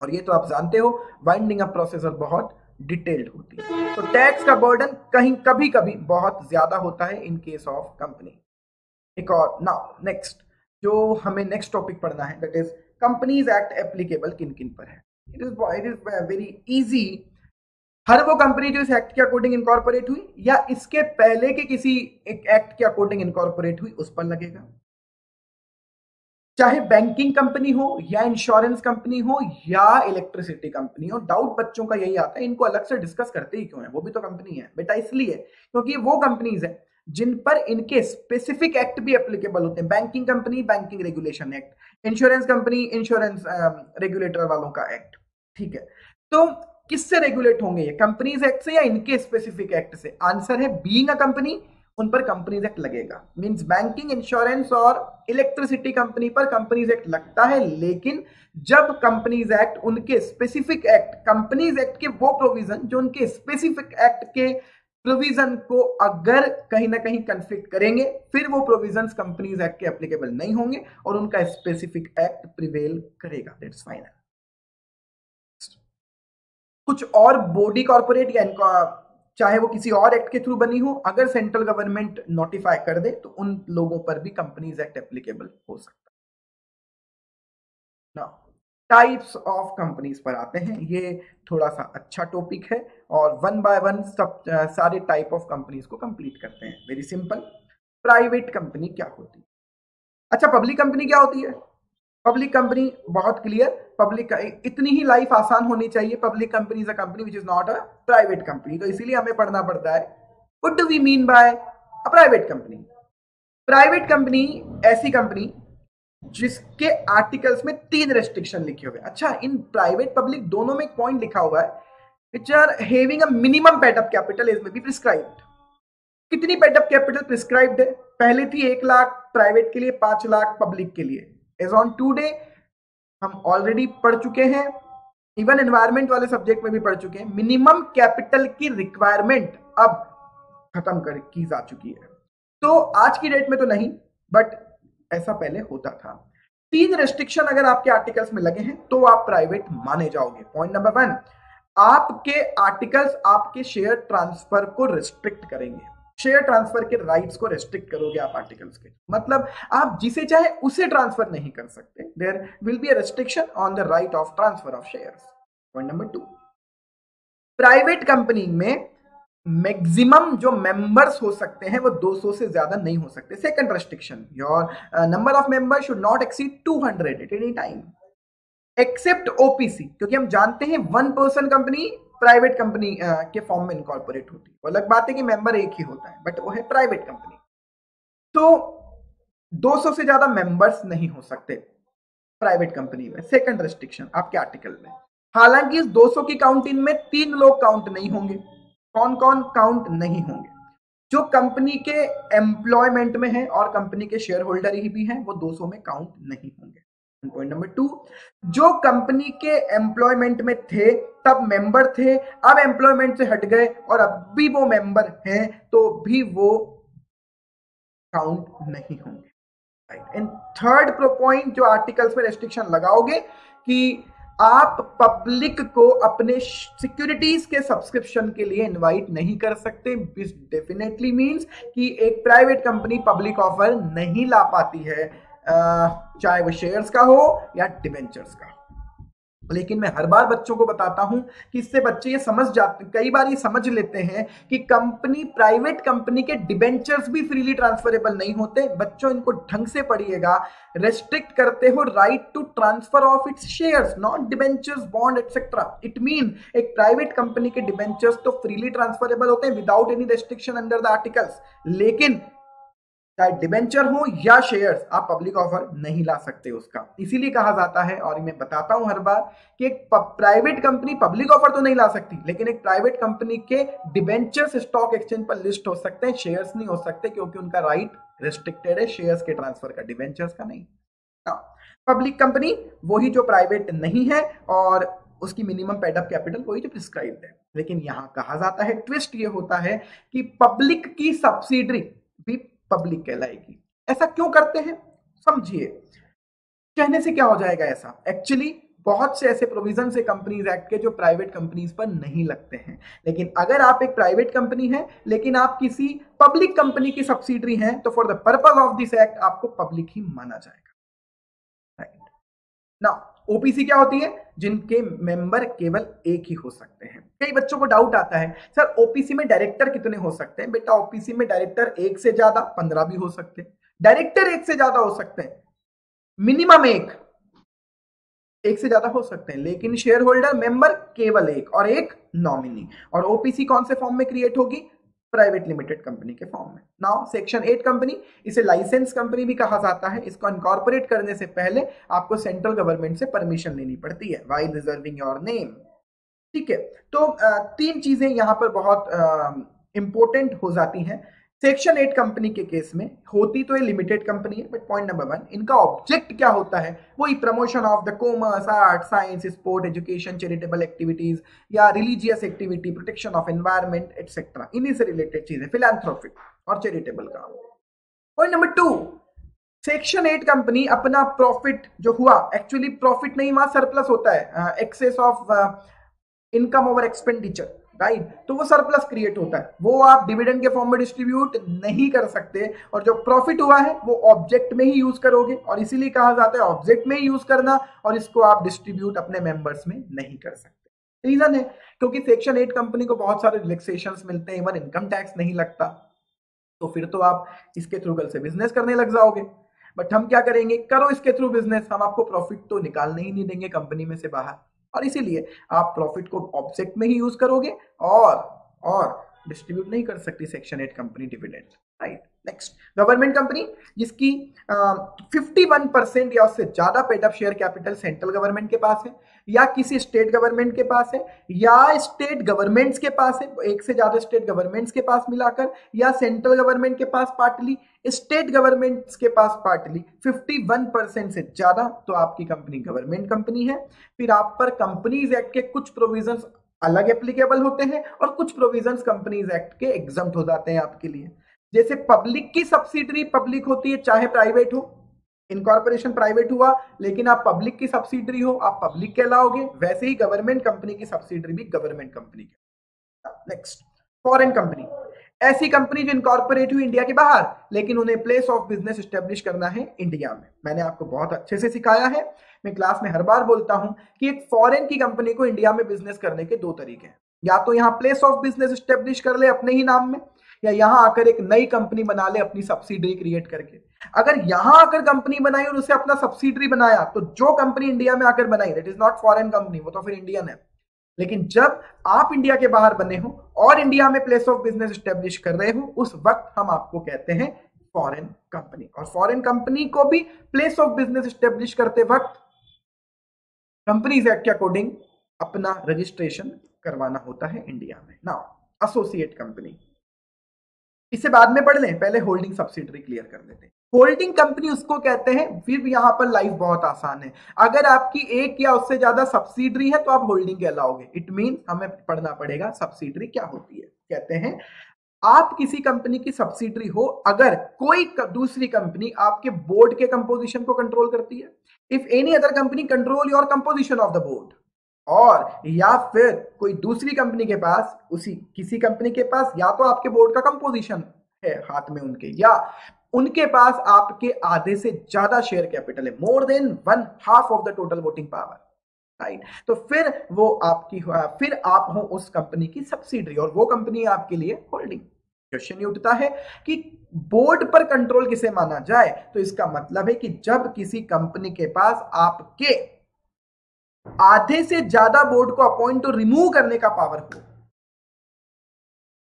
और ये तो आप जानते हो, वाइंडिंग अप प्रोसेसर बहुत डिटेल्ड होती है, तो टैक्स का बर्डन कहीं कभी कभी बहुत ज्यादा होता है इन केस ऑफ कंपनी। एक और नाउ नेक्स्ट, जो हमें नेक्स्ट टॉपिक पढ़ना है, that is companies act applicable किन किन पर है। It is very easy. हर वो कंपनी जो इस एक्ट के अकॉर्डिंग इनकॉर्पोरेट हुई या इसके पहले के किसी एक एक्ट के अकॉर्डिंग इनकॉर्पोरेट हुई, उस पर लगेगा। चाहे बैंकिंग कंपनी हो या इंश्योरेंस कंपनी हो या इलेक्ट्रिसिटी कंपनी हो, डाउट बच्चों का यही आता है, इनको अलग से डिस्कस करते ही क्यों है, वो भी तो कंपनी है बेटा, इसलिए क्योंकि वो कंपनीज है जिन पर इनके स्पेसिफिक एक्ट भी एप्लीकेबल होते हैं। Banking company banking regulation act, insurance company insurance regulator वालों का एक्ट, ठीक है। तो किससे रेगुलेट होंगे ये, कंपनीज एक्ट से या इनके स्पेसिफिक एक्ट से? आंसर है बीइंग अ कंपनी, उन पर कंपनीज एक्ट लगेगा। मींस बैंकिंग, इंश्योरेंस और इलेक्ट्रिसिटी कंपनी पर कंपनीज एक्ट लगता है, लेकिन जब कंपनीज एक्ट उनके स्पेसिफिक एक्ट, कंपनीज एक्ट के वो प्रोविजन जो उनके स्पेसिफिक एक्ट के प्रोविजन को अगर कहीं ना कहीं कंफ्लिक्ट करेंगे, फिर वो प्रोविजंस कंपनीज एक्ट के एप्लीकेबल नहीं होंगे और उनका स्पेसिफिक एक्ट प्रिवेल करेगा। That's final. कुछ और बॉडी कॉर्पोरेट या इनका, चाहे वो किसी और एक्ट के थ्रू बनी हो, अगर सेंट्रल गवर्नमेंट नोटिफाई कर दे तो उन लोगों पर भी कंपनीज एक्ट एप्लीकेबल हो सकता है ना। टाइप्स ऑफ कंपनीज पर आते हैं, ये थोड़ा सा अच्छा टॉपिक है और वन बाय वन सब सारे टाइप ऑफ कंपनीज को कंप्लीट करते हैं। वेरी सिंपल, प्राइवेट कंपनी क्या होती है? अच्छा, पब्लिक कंपनी क्या होती है? पब्लिक कंपनी बहुत क्लियर, पब्लिक इतनी ही लाइफ आसान होनी चाहिए। Public company is a company which is not a private company, तो इसीलिए हमें पढ़ना पड़ता है what do we mean by a private company. Private company ऐसी कंपनी जिसके आर्टिकल्स में 3 रेस्ट्रिक्शन लिखे हुए हैं। अच्छा, इन प्राइवेट पब्लिक दोनों में एक पॉइंट लिखा हुआ है, which are having a minimum paid up capital as may be prescribed. कितनी पेड अप कैपिटल प्रिस्क्राइब्ड है? पहले थी 1 लाख प्राइवेट के लिए, 5 लाख पब्लिक के लिए। एज ऑन टूडे हम ऑलरेडी पढ़ चुके हैं, इवन एनवायरमेंट वाले सब्जेक्ट में भी पढ़ चुके हैं, मिनिमम कैपिटल की रिक्वायरमेंट अब खत्म कर की जा चुकी है। तो आज की डेट में तो नहीं, बट ऐसा पहले होता था। 3 रेस्ट्रिक्शन अगर आपके आर्टिकल्स में लगे हैं तो आप प्राइवेट माने जाओगे। पॉइंट नंबर 1, आपके आर्टिकल्स आपके शेयर ट्रांसफर को रिस्ट्रिक्ट करेंगे। शेयर ट्रांसफर के राइट्स को रेस्ट्रिक्ट करोगे आप आर्टिकल्स के, मतलब आप जिसे चाहे उसे ट्रांसफर नहीं कर सकते। There will be a restriction on the right of transfer of shares. Point number 2, private company में मैक्सिमम जो मेंबर्स हो सकते हैं वो 200 से ज्यादा नहीं हो सकते। Second restriction, your number of member should not exceed 200 at any time except OPC, क्योंकि हम जानते हैं 1 पर्सन कंपनी प्राइवेट कंपनी के फॉर्म में इनकॉर्पोरेट होती है। वो अलग बात है कि मेंबर एक ही होता है, बट वो है प्राइवेट कंपनी। तो 200 से ज्यादा मेंबर्स नहीं हो सकते प्राइवेट कंपनी में। सेकंड रेस्ट्रिक्शन आपके आर्टिकल में। हालांकि इस 200 की काउंटिंग में 3 लोग काउंट नहीं होंगे। कौन कौन काउंट नहीं होंगे? जो कंपनी के एम्प्लॉयमेंट में है और कंपनी के शेयर होल्डर ही भी हैं, वो 200 में काउंट नहीं होंगे। पॉइंट नंबर 2, जो कंपनी के एम्प्लॉयमेंट में थे तब मेंबर थे, अब एम्प्लॉयमेंट से हट गए और अब भी वो मेंबर हैं, तो भी वो काउंट नहीं होंगे। राइट। एंड थर्ड पॉइंट जो आर्टिकल्स में रेस्ट्रिक्शन लगाओगे कि आप पब्लिक को अपने सिक्योरिटीज के सब्सक्रिप्शन के लिए इनवाइट नहीं कर सकते। दिस डेफिनेटली मींस कि एक प्राइवेट कंपनी पब्लिक ऑफर नहीं ला पाती है, चाहे वो शेयर्स का हो या डिबेंचर्स का। लेकिन मैं हर बार बच्चों को बताता हूं कि इससे बच्चे ये समझ जाते, कई बार ये समझ लेते हैं कि कंपनी, प्राइवेट कंपनी के डिबेंचर्स भी फ्रीली ट्रांसफरेबल नहीं होते। बच्चों, इनको ढंग से पढ़िएगा। रेस्ट्रिक्ट करते हो right to transfer of its shares, not debentures, bond etcetera. It mean एक प्राइवेट कंपनी के डिबेंचर्स तो फ्रीली ट्रांसफरेबल होते हैं without any restriction under the articles, लेकिन चाहे डिबेंचर हो या शेयर्स, आप पब्लिक ऑफर नहीं ला सकते उसका। इसीलिए कहा जाता है, और मैं बताता हूं हर बार, कि एक प्राइवेट कंपनी पब्लिक ऑफर तो नहीं ला सकती, लेकिन एक प्राइवेट कंपनी के डिबेंचर्स स्टॉक एक्सचेंज पर लिस्ट हो सकते हैं, शेयर्स नहीं हो सकते, क्योंकि उनका राइट रेस्ट्रिक्टेड है शेयर्स के ट्रांसफर का, डिबेंचर्स का नहीं। पब्लिक कंपनी वही जो प्राइवेट नहीं है, और उसकी मिनिमम पेड अप कैपिटल वही जो प्रिस्क्राइब्ड है। लेकिन यहां कहा जाता है, ट्विस्ट ये होता है कि पब्लिक की सब्सिडरी भी पब्लिक कहलाएगी। ऐसा क्यों करते हैं समझिए। कहने से क्या हो जाएगा ऐसा, एक्चुअली बहुत से ऐसे प्रोविजन है कंपनीज एक्ट के जो प्राइवेट कंपनीज पर नहीं लगते हैं। लेकिन अगर आप एक प्राइवेट कंपनी है लेकिन आप किसी पब्लिक कंपनी की सब्सिडरी हैं, तो for the purpose of this act आपको पब्लिक ही माना जाएगा। राइट नाउ, ओपीसी क्या होती है? जिनके मेंबर केवल एक ही हो सकते हैं। कई बच्चों को डाउट आता है, सर ओपीसी में डायरेक्टर कितने हो सकते हैं? बेटा, ओपीसी में डायरेक्टर 1 से ज्यादा 15 भी हो सकते हैं, डायरेक्टर 1 से ज्यादा हो सकते हैं, मिनिमम 1 से ज्यादा हो सकते हैं, लेकिन शेयर होल्डर मेंबर केवल 1 और 1 नॉमिनी। और ओपीसी कौन से फॉर्म में क्रिएट होगी? प्राइवेट लिमिटेड कंपनी के फॉर्म में। नाउ सेक्शन 8 कंपनी, इसे लाइसेंस कंपनी भी कहा जाता है। इसको इनकॉर्पोरेट करने से पहले आपको सेंट्रल गवर्नमेंट से परमिशन लेनी पड़ती है व्हाइल रिजर्विंग योर नेम। ठीक है, तो 3 चीजें यहां पर बहुत इंपॉर्टेंट हो जाती हैं। सेक्शन 8 कंपनी के केस में होती तो ये लिमिटेड कंपनी है, बट पॉइंट नंबर 1, इनका ऑब्जेक्ट क्या होता है? वही promotion of the commerce, art, science, sport, education, charitable activities या religious activity, protection of environment etcetera, इन्हीं से रिलेटेड चीजें, फिलैंथ्रोपिक और चैरिटेबल काम। पॉइंट नंबर 2, सेक्शन 8 कंपनी अपना प्रॉफिट जो हुआ, एक्चुअली प्रॉफिट नहीं, वहां सरप्लस होता है, excess of income over expenditure, right? तो वो सरप्लस क्रिएट होता है, वो आप डिविडेंड के फॉर्म में डिस्ट्रीब्यूट नहीं कर सकते, और जो प्रॉफिट हुआ है वो ऑब्जेक्ट में ही यूज करोगे, और इसीलिए कहा जाता है ऑब्जेक्ट में ही यूज करना, और इसको आप डिस्ट्रीब्यूट अपने मेंबर्स में नहीं कर सकते। रीजन है क्योंकि सेक्शन 8 कंपनी को बहुत सारे रिलैक्सेशंस मिलते हैं, इवन इनकम टैक्स नहीं लगता, तो फिर तो आप इसके थ्रू कल से बिजनेस करने लग जाओगे। बट हम क्या करेंगे, करो इसके थ्रू बिजनेस, हम आपको प्रॉफिट तो निकालने ही नहीं देंगे कंपनी में से बाहर, और इसीलिए आप प्रॉफिट को ऑब्जेक्ट में ही यूज करोगे और डिस्ट्रीब्यूट नहीं कर सकती section 8 company dividend, right. Next, government company जिसकी 51% या उससे ज्यादा paid up share capital central government के पास है या किसी स्टेट गवर्नमेंट के पास है या स्टेट गवर्नमेंट्स के पास है, एक से ज्यादा स्टेट गवर्नमेंट्स के पास मिलाकर, या सेंट्रल गवर्नमेंट के पास पार्टली, स्टेट गवर्नमेंट्स के पास पार्टली 51% से ज्यादा, तो आपकी कंपनी गवर्नमेंट कंपनी है। फिर आप पर कंपनीज एक्ट के कुछ प्रोविजंस अलग एप्लीकेबल होते हैं और कुछ प्रोविजंस कंपनीज एक्ट के एग्जम्प्ट हो जाते हैं आपके लिए। जैसे पब्लिक की सब्सिडरी पब्लिक होती है चाहे प्राइवेट हो, इनकॉर्पोरेशन प्राइवेट हुआ लेकिन आप पब्लिक की सब्सिडरी हो, आप पब्लिक कहलाओगे, वैसे ही गवर्नमेंट कंपनी की सब्सिडरी भी गवर्नमेंट कंपनी के। नेक्स्ट, फॉरेन कंपनी, ऐसी कंपनी जो इनकॉर्पोरेट हुई इंडिया के बाहर लेकिन उन्हें प्लेस ऑफ बिजनेस एस्टेब्लिश करना है इंडिया में। मैंने आपको बहुत अच्छे से सिखाया है, मैं क्लास में हर बार बोलता हूं कि एक फॉरेन की कंपनी को इंडिया में बिजनेस करने के दो तरीके हैं, या तो यहां प्लेस ऑफ बिजनेस एस्टेब्लिश कर ले अपने ही नाम में, या यहां आकर एक नई कंपनी बना ले अपनी सब्सिडरी क्रिएट करके। अगर यहां आकर कंपनी बनाई और उसे अपना सब्सिडरी बनाया तो जो कंपनी इंडिया में आकर बनाई that is not foreign company, वो तो फिर इंडियन है। लेकिन जब आप इंडिया के बाहर बने हो और इंडिया में प्लेस ऑफ बिजनेस एस्टेब्लिश कर रहे हो, उस वक्त हम आपको कहते हैं फॉरेन कंपनी। और फॉरेन कंपनी को भी प्लेस ऑफ बिजनेस एस्टेब्लिश करते वक्त कंपनीज एक्ट के अकॉर्डिंग अपना रजिस्ट्रेशन करवाना होता है इंडिया में। नाउ एसोसिएट कंपनी, इसे बाद में पढ़ लें, पहले होल्डिंग सब्सिडरी क्लियर कर लेते हैं। होल्डिंग कंपनी उसको कहते हैं, फिर यहां पर लाइफ बहुत आसान है, अगर आपकी एक या उससे ज्यादा सब्सिडरी है तो आप होल्डिंग कहलाओगे। इट मीन हमें पढ़ना पड़ेगा सब्सिडरी क्या होती है। कहते हैं आप किसी कंपनी की सब्सिडरी हो अगर कोई दूसरी कंपनी आपके बोर्ड के कंपोजिशन को कंट्रोल करती है, if any other company control your composition of the board, और या फिर कोई दूसरी कंपनी के पास, उसी किसी कंपनी के पास या तो आपके बोर्ड का कंपोजिशन है हाथ में उनके, या उनके पास आपके आधे से ज्यादा शेयर कैपिटल है, more than 1/2 of the total voting power, right. तो फिर वो आपकी, फिर आप हो उस कंपनी की सब्सिडरी और वो कंपनी आपके लिए होल्डिंग। क्वेश्चन ये उठता है कि बोर्ड पर कंट्रोल किसे माना जाए, तो इसका मतलब है कि जब किसी कंपनी के पास आपके आधे से ज्यादा बोर्ड को अपॉइंट और रिमूव करने का पावर हो,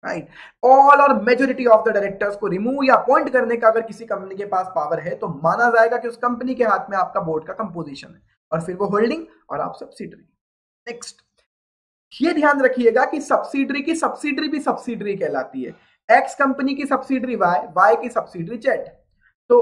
राइट, ऑल और मेजोरिटी ऑफ द डायरेक्टर्स को रिमूव या अपॉइंट करने का अगर किसी कंपनी के पास पावर है तो माना जाएगा कि उस कंपनी के हाथ में आपका बोर्ड का कंपोजिशन है, और फिर वो होल्डिंग और आप सब्सिडरी। नेक्स्ट, ये ध्यान रखिएगा कि सब्सिडरी की सब्सिडरी भी सब्सिडरी कहलाती है। एक्स कंपनी की सब्सिडरी वाई, वाई की सब्सिडरी जेड, तो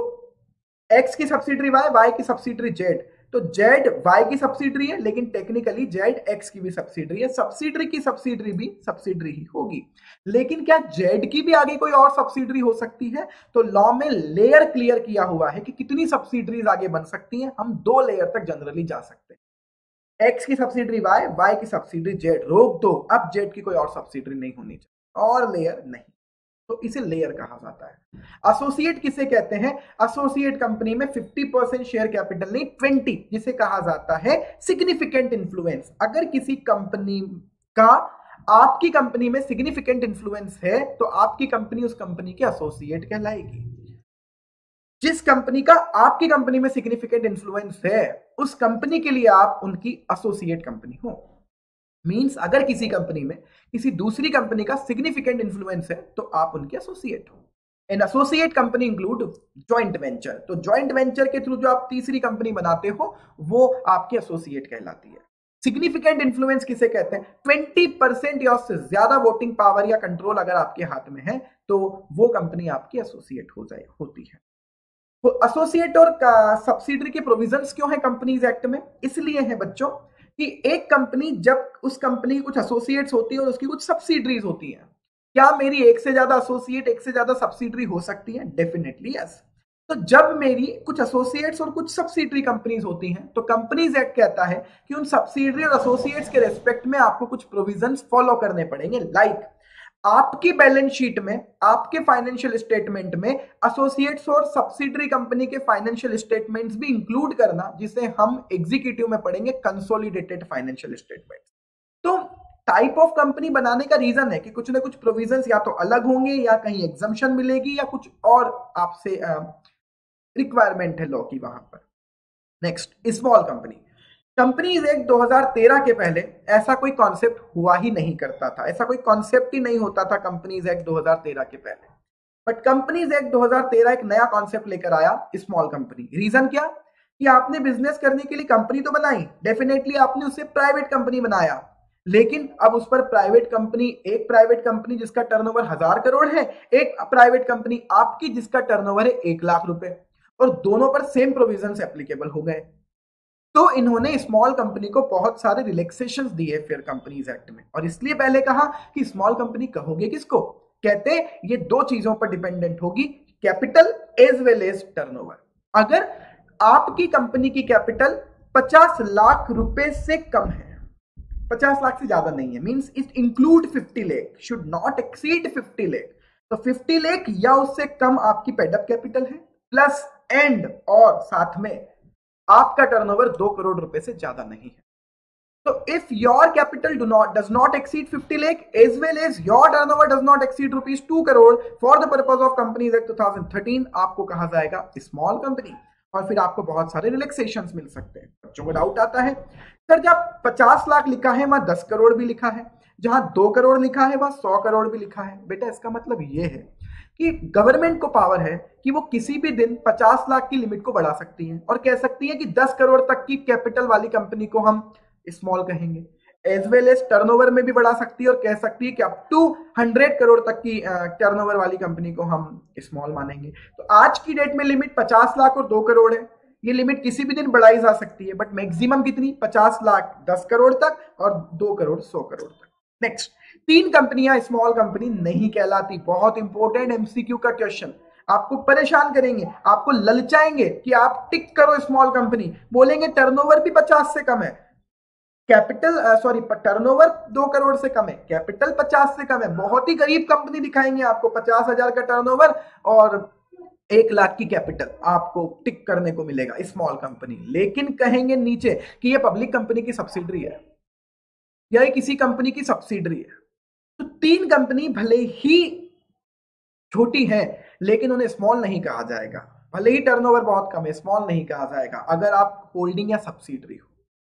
एक्स की सब्सिडरी वाई, वाई की सब्सिडरी जेड, तो जेड वाई की सब्सिडरी है लेकिन टेक्निकली जेड एक्स की भी सब्सिडरी है। सब्सिडरी की सब्सिडरी भी सब्सिडरी ही होगी, लेकिन क्या जेड की भी आगे कोई और सब्सिडरी हो सकती है? तो लॉ में लेयर क्लियर किया हुआ है कि कितनी सब्सिडरीज आगे बन सकती हैं। हम 2 लेयर तक जनरली जा सकते हैं, एक्स की सब्सिडरी वाई, वाई की सब्सिडरी जेड, रोक दो, अब जेड की कोई और सब्सिडरी नहीं होनी चाहिए, और लेयर नहीं, तो इसे लेयर कहा जाता है। एसोसिएट किसे कहते हैं? एसोसिएट कंपनी में 50% शेयर कैपिटल नहीं 20, जिसे कहा जाता है सिग्निफिकेंट इन्फ्लुएंस। अगर किसी कंपनी का आपकी कंपनी में सिग्निफिकेंट इन्फ्लुएंस है तो आपकी कंपनी उस कंपनी के एसोसिएट कहलाएगी। जिस कंपनी का आपकी कंपनी में सिग्निफिकेंट इन्फ्लुएंस है उस कंपनी के लिए आप उनकी एसोसिएट कंपनी हो। मींस अगर किसी कंपनी में किसी दूसरी कंपनी का सिग्निफिकेंट इन्फ्लुएंस है तो आप उनके एसोसिएट हो। An associate company include joint venture, तो जॉइंट वेंचर के थ्रू जो आप तीसरी कंपनी बनाते हो वो आपकी एसोसिएट कहलाती है। सिग्निफिकेंट इन्फ्लुएंस किसे कहते हैं? 20% या उससे ज्यादा वोटिंग पावर या कंट्रोल अगर आपके हाथ में है तो वो कंपनी आपकी एसोसिएट होती है। तो एसोसिएट और सब्सिडरी के प्रोविजंस क्यों है कंपनीज एक्ट में? इसलिए है बच्चों कि एक कंपनी, जब उस कंपनी की कुछ एसोसिएट्स होती है और उसकी कुछ सब्सिडरीज होती हैं, क्या मेरी एक से ज्यादा एसोसिएट एक से ज्यादा सब्सिडरी हो सकती है? Definitely yes. तो जब मेरी कुछ एसोसिएट्स और कुछ सब्सिडरी कंपनीज होती हैं तो कंपनीज एक्ट कहता है कि उन सब्सिडरी और एसोसिएट्स के रेस्पेक्ट में आपको कुछ प्रोविजंस फॉलो करने पड़ेंगे। लाइक आपकी बैलेंस शीट में, आपके फाइनेंशियल स्टेटमेंट में एसोसिएट्स और सब्सिडरी कंपनी के फाइनेंशियल स्टेटमेंट्स भी इंक्लूड करना, जिसे हम एग्जीक्यूटिव में पढ़ेंगे कंसोलिडेटेड फाइनेंशियल स्टेटमेंट। तो टाइप ऑफ कंपनी बनाने का रीजन है कि कुछ ना कुछ प्रोविजंस या तो अलग होंगे या कहीं एग्जम्पशन मिलेगी या कुछ और आपसे रिक्वायरमेंट है लॉ की वहां पर। Next, small company. Companies act 2013 के पहले ऐसा कोई कॉन्सेप्ट हुआ ही नहीं करता था, ऐसा कोई कॉन्सेप्ट ही नहीं होता था कंपनीज एक्ट 2013 के पहले। बट कंपनीज एक्ट 2013 एक नया कॉन्सेप्ट लेकर आया, स्मॉल कंपनी। रीजन क्या कि आपने बिजनेस करने के लिए कंपनी तो बनाई, डेफिनेटली आपने उससे प्राइवेट कंपनी बनाया, लेकिन अब उस पर प्राइवेट कंपनी, एक प्राइवेट कंपनी जिसका टर्नओवर 1000 करोड़ है, एक प्राइवेट कंपनी आपकी जिसका टर्नओवर है 1 लाख रुपए, और दोनों पर सेम प्रोविजंस एप्लीकेबल हो गए। तो इन्होंने स्मॉल कंपनी को बहुत सारे रिलैक्सेशंस दिए फेयर कंपनीज एक्ट में, और इसलिए पहले कहा कि स्मॉल कंपनी कहोगे किसको, कहते ये दो चीजों पर डिपेंडेंट होगी, capital as well as turnover. अगर आपकी कंपनी की कैपिटल 50 लाख रुपए से कम है, 50 लाख से ज्यादा नहीं है, means it include 50 lakh, should not exceed 50 lakh, तो 50 लाख या उससे कम आपकी पेडअप कैपिटल है, प्लस एंड और साथ में आपका टर्नओवर 2 करोड़ रुपए से ज्यादा नहीं है। तो if your capital does not exceed 50 lakh as well as your turnover does not exceed rupees 2 crore for the purpose of Companies Act 2013, आपको कहा जाएगा स्मॉल कंपनी, और फिर आपको बहुत सारे रिलैक्सेशंस मिल सकते हैं। बच्चों को डाउट आता है सर जब 50 लाख लिखा है वहां 10 करोड़ भी लिखा है, जहां 2 करोड़ लिखा है वहां 100 करोड़ भी लिखा है। बेटा इसका मतलब यह है कि गवर्नमेंट को पावर है कि वो किसी भी दिन 50 लाख की लिमिट को बढ़ा सकती है और कह सकती है कि 10 करोड़ तक की कैपिटल वाली कंपनी को हम स्मॉल कहेंगे, एज वेल एज टर्नओवर में भी बढ़ा सकती है और कह सकती है कि अप टू 100 करोड़ तक की टर्नओवर वाली कंपनी को हम स्मॉल मानेंगे। तो आज की डेट में लिमिट 50 लाख और 2 करोड़ है, ये लिमिट किसी भी दिन बढ़ाई जा सकती है, बट मैक्सिमम कितनी, 50 लाख 10 करोड़ तक और 2 करोड़ 100 करोड़ तक। नेक्स्ट, 3 कंपनियां स्मॉल कंपनी नहीं कहलाती। बहुत इंपॉर्टेंट एमसीक्यू का क्वेश्चन, आपको परेशान करेंगे, आपको ललचाएंगे कि आप टिक करो स्मॉल कंपनी, बोलेंगे टर्नओवर भी 50 से कम है, कैपिटल टर्नओवर 2 करोड़ से कम है, कैपिटल 50 से कम है, बहुत ही गरीब कंपनी दिखाएंगे आपको, 50,000 का टर्नओवर और 1 लाख की कैपिटल, आपको टिक करने को मिलेगा स्मॉल कंपनी। लेकिन कहेंगे नीचे कि ये पब्लिक कंपनी की सब्सिडरी है या ये किसी कंपनी की सब्सिडरी है। तो 3 कंपनी भले ही छोटी है लेकिन उन्हें स्मॉल नहीं कहा जाएगा, भले ही टर्नओवर बहुत कम है, स्मॉल नहीं कहा जाएगा अगर आप होल्डिंग या सब्सिडरी हो,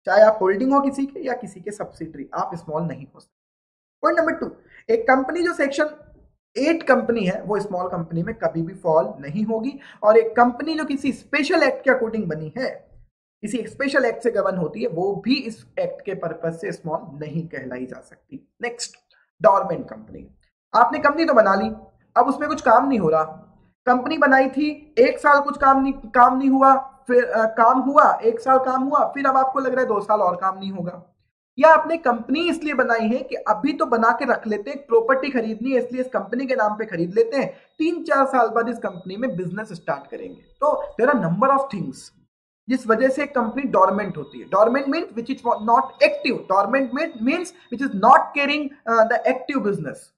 चाहे आप होल्डिंग हो किसी के या किसी के सब्सिडरी, आप स्मॉल नहीं हो सकते। पॉइंट नंबर 2, एक कंपनी जो सेक्शन 8 कंपनी है वो स्मॉल कंपनी में कभी भी फॉल नहीं होगी, और एक कंपनी जो किसी स्पेशल एक्ट के अकॉर्डिंग बनी है, किसी स्पेशल एक्ट से गवर्न होती है, वो भी इस एक्ट के पर्पज से स्मॉल नहीं कहलाई जा सकती। Next, dormant company. आपने कंपनी तो बना ली, अब उसमें कुछ काम नहीं हो रहा, कंपनी बनाई थी 1 साल कुछ काम नहीं हुआ, फिर काम हुआ 1 साल काम हुआ, फिर अब आपको लग रहा है 2 साल और काम नहीं होगा, या आपने कंपनी इसलिए बनाई है कि अभी तो बना के रख लेते हैं, प्रॉपर्टी खरीदनी है इसलिए इस कंपनी के नाम पे खरीद लेते हैं, 3-4 साल बाद इस कंपनी में बिजनेस स्टार्ट करेंगे। तो there are number of things जिस वजह से एक कंपनी डोरमेंट होती है। Dormant means which is not active, dormant means which is not carrying the active business.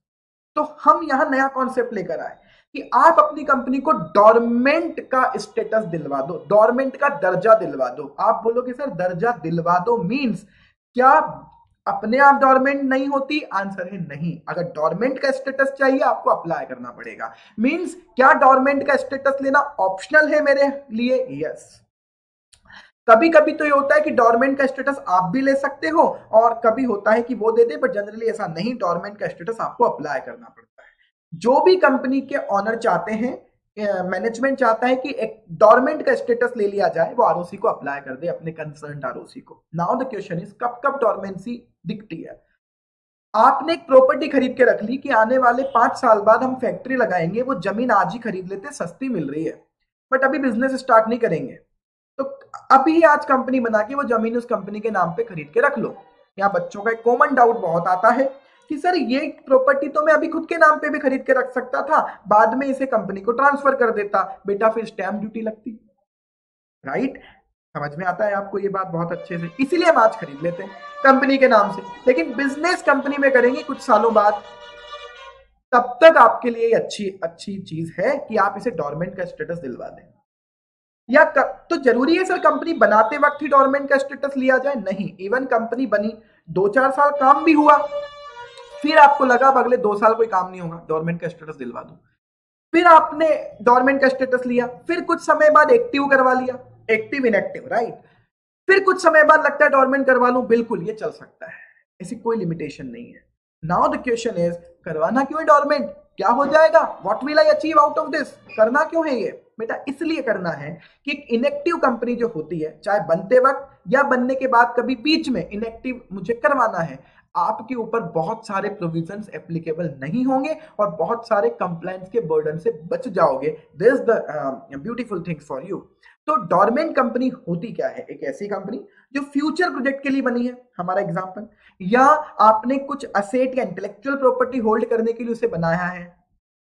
तो हम यहां नया कॉन्सेप्ट लेकर आए कि आप अपनी कंपनी को डोरमेंट का स्टेटस दिलवा दो, डोरमेंट का दर्जा दिलवा दो। आप बोलोगे सर दर्जा दिलवा दो मींस क्या अपने आप डोरमेंट नहीं होती? आंसर है नहीं। अगर डोरमेंट का स्टेटस चाहिए आपको अप्लाई करना पड़ेगा। मींस क्या डोरमेंट का स्टेटस लेना ऑप्शनल है मेरे लिए? यस। कभी कभी तो ये होता है कि डोरमेंट का स्टेटस आप भी ले सकते हो और कभी होता है कि वो दे दे, बट जनरली ऐसा नहीं, डोरमेंट का स्टेटस आपको अप्लाई करना पड़ता है। जो भी कंपनी के ऑनर चाहते हैं, मैनेजमेंट चाहता है कि एक डोरमेंट का स्टेटस ले लिया जाए, वो आरओसी को अप्लाई कर दे, अपने कंसर्न आरओसी को। नाउ द क्वेश्चन इज कब कब डोरमेंसी दिखती है? आपने एक प्रॉपर्टी खरीद के रख ली कि आने वाले 5 साल बाद हम फैक्ट्री लगाएंगे, वो जमीन आज ही खरीद लेते, सस्ती मिल रही है, बट अभी बिजनेस स्टार्ट नहीं करेंगे, तो अभी आज कंपनी बना के वो जमीन उस कंपनी के नाम पे खरीद के रख लो। यहाँ बच्चों का एक कॉमन डाउट बहुत आता है कि सर ये प्रॉपर्टी तो मैं अभी खुद के नाम पे भी खरीद के रख सकता था, बाद में इसे कंपनी को ट्रांसफर कर देता। बेटा फिर स्टैंप ड्यूटी लगती, राइट? समझ में आता है आपको ये बात बहुत अच्छे से, इसीलिए हम आज खरीद लेते हैं कंपनी के नाम से, लेकिन बिजनेस कंपनी में करेंगे कुछ सालों बाद। तब तक आपके लिए अच्छी चीज है कि आप इसे डोरमेंट का स्टेटस दिलवा दें। या तो जरूरी है सर कंपनी बनाते वक्त ही डोरमेंट का स्टेटस लिया जाए? नहीं, इवन कंपनी बनी 2-4 साल काम भी हुआ, फिर आपको लगा अब अगले 2 साल कोई काम नहीं होगा, डोरमेंट का स्टेटस दिलवा दो, फिर आपने डोरमेंट का स्टेटस लिया, फिर कुछ समय बाद एक्टिव करवा लिया, एक्टिव इनएक्टिव, राइट। फिर कुछ समय बाद लगता है डोरमेंट करवा लूं, बिल्कुल ये चल सकता है, ऐसी कोई लिमिटेशन नहीं है। नाउ द क्वेश्चन इज, करवाना क्यों है डोरमेंट, क्या हो जाएगा, what will I achieve out of this, करना क्यों है ये बेटा? इसलिए करना है कि एक इनएक्टिव कंपनी जो होती है, चाहे बनते वक्त या बनने के बाद कभी बीच में इनएक्टिव मुझे करवाना है, आपके ऊपर बहुत सारे प्रोविजंस एप्लीकेबल नहीं होंगे और बहुत सारे कंप्लायंस के बर्डन से बच जाओगे। This the beautiful thing for you. तो डोरमेंट कंपनी होती क्या है? एक ऐसी कंपनी जो फ्यूचर प्रोजेक्ट के लिए बनी है, हमारा एग्जांपल, या आपने कुछ असेट या इंटेलेक्चुअल प्रॉपर्टी होल्ड करने के लिए उसे बनाया है,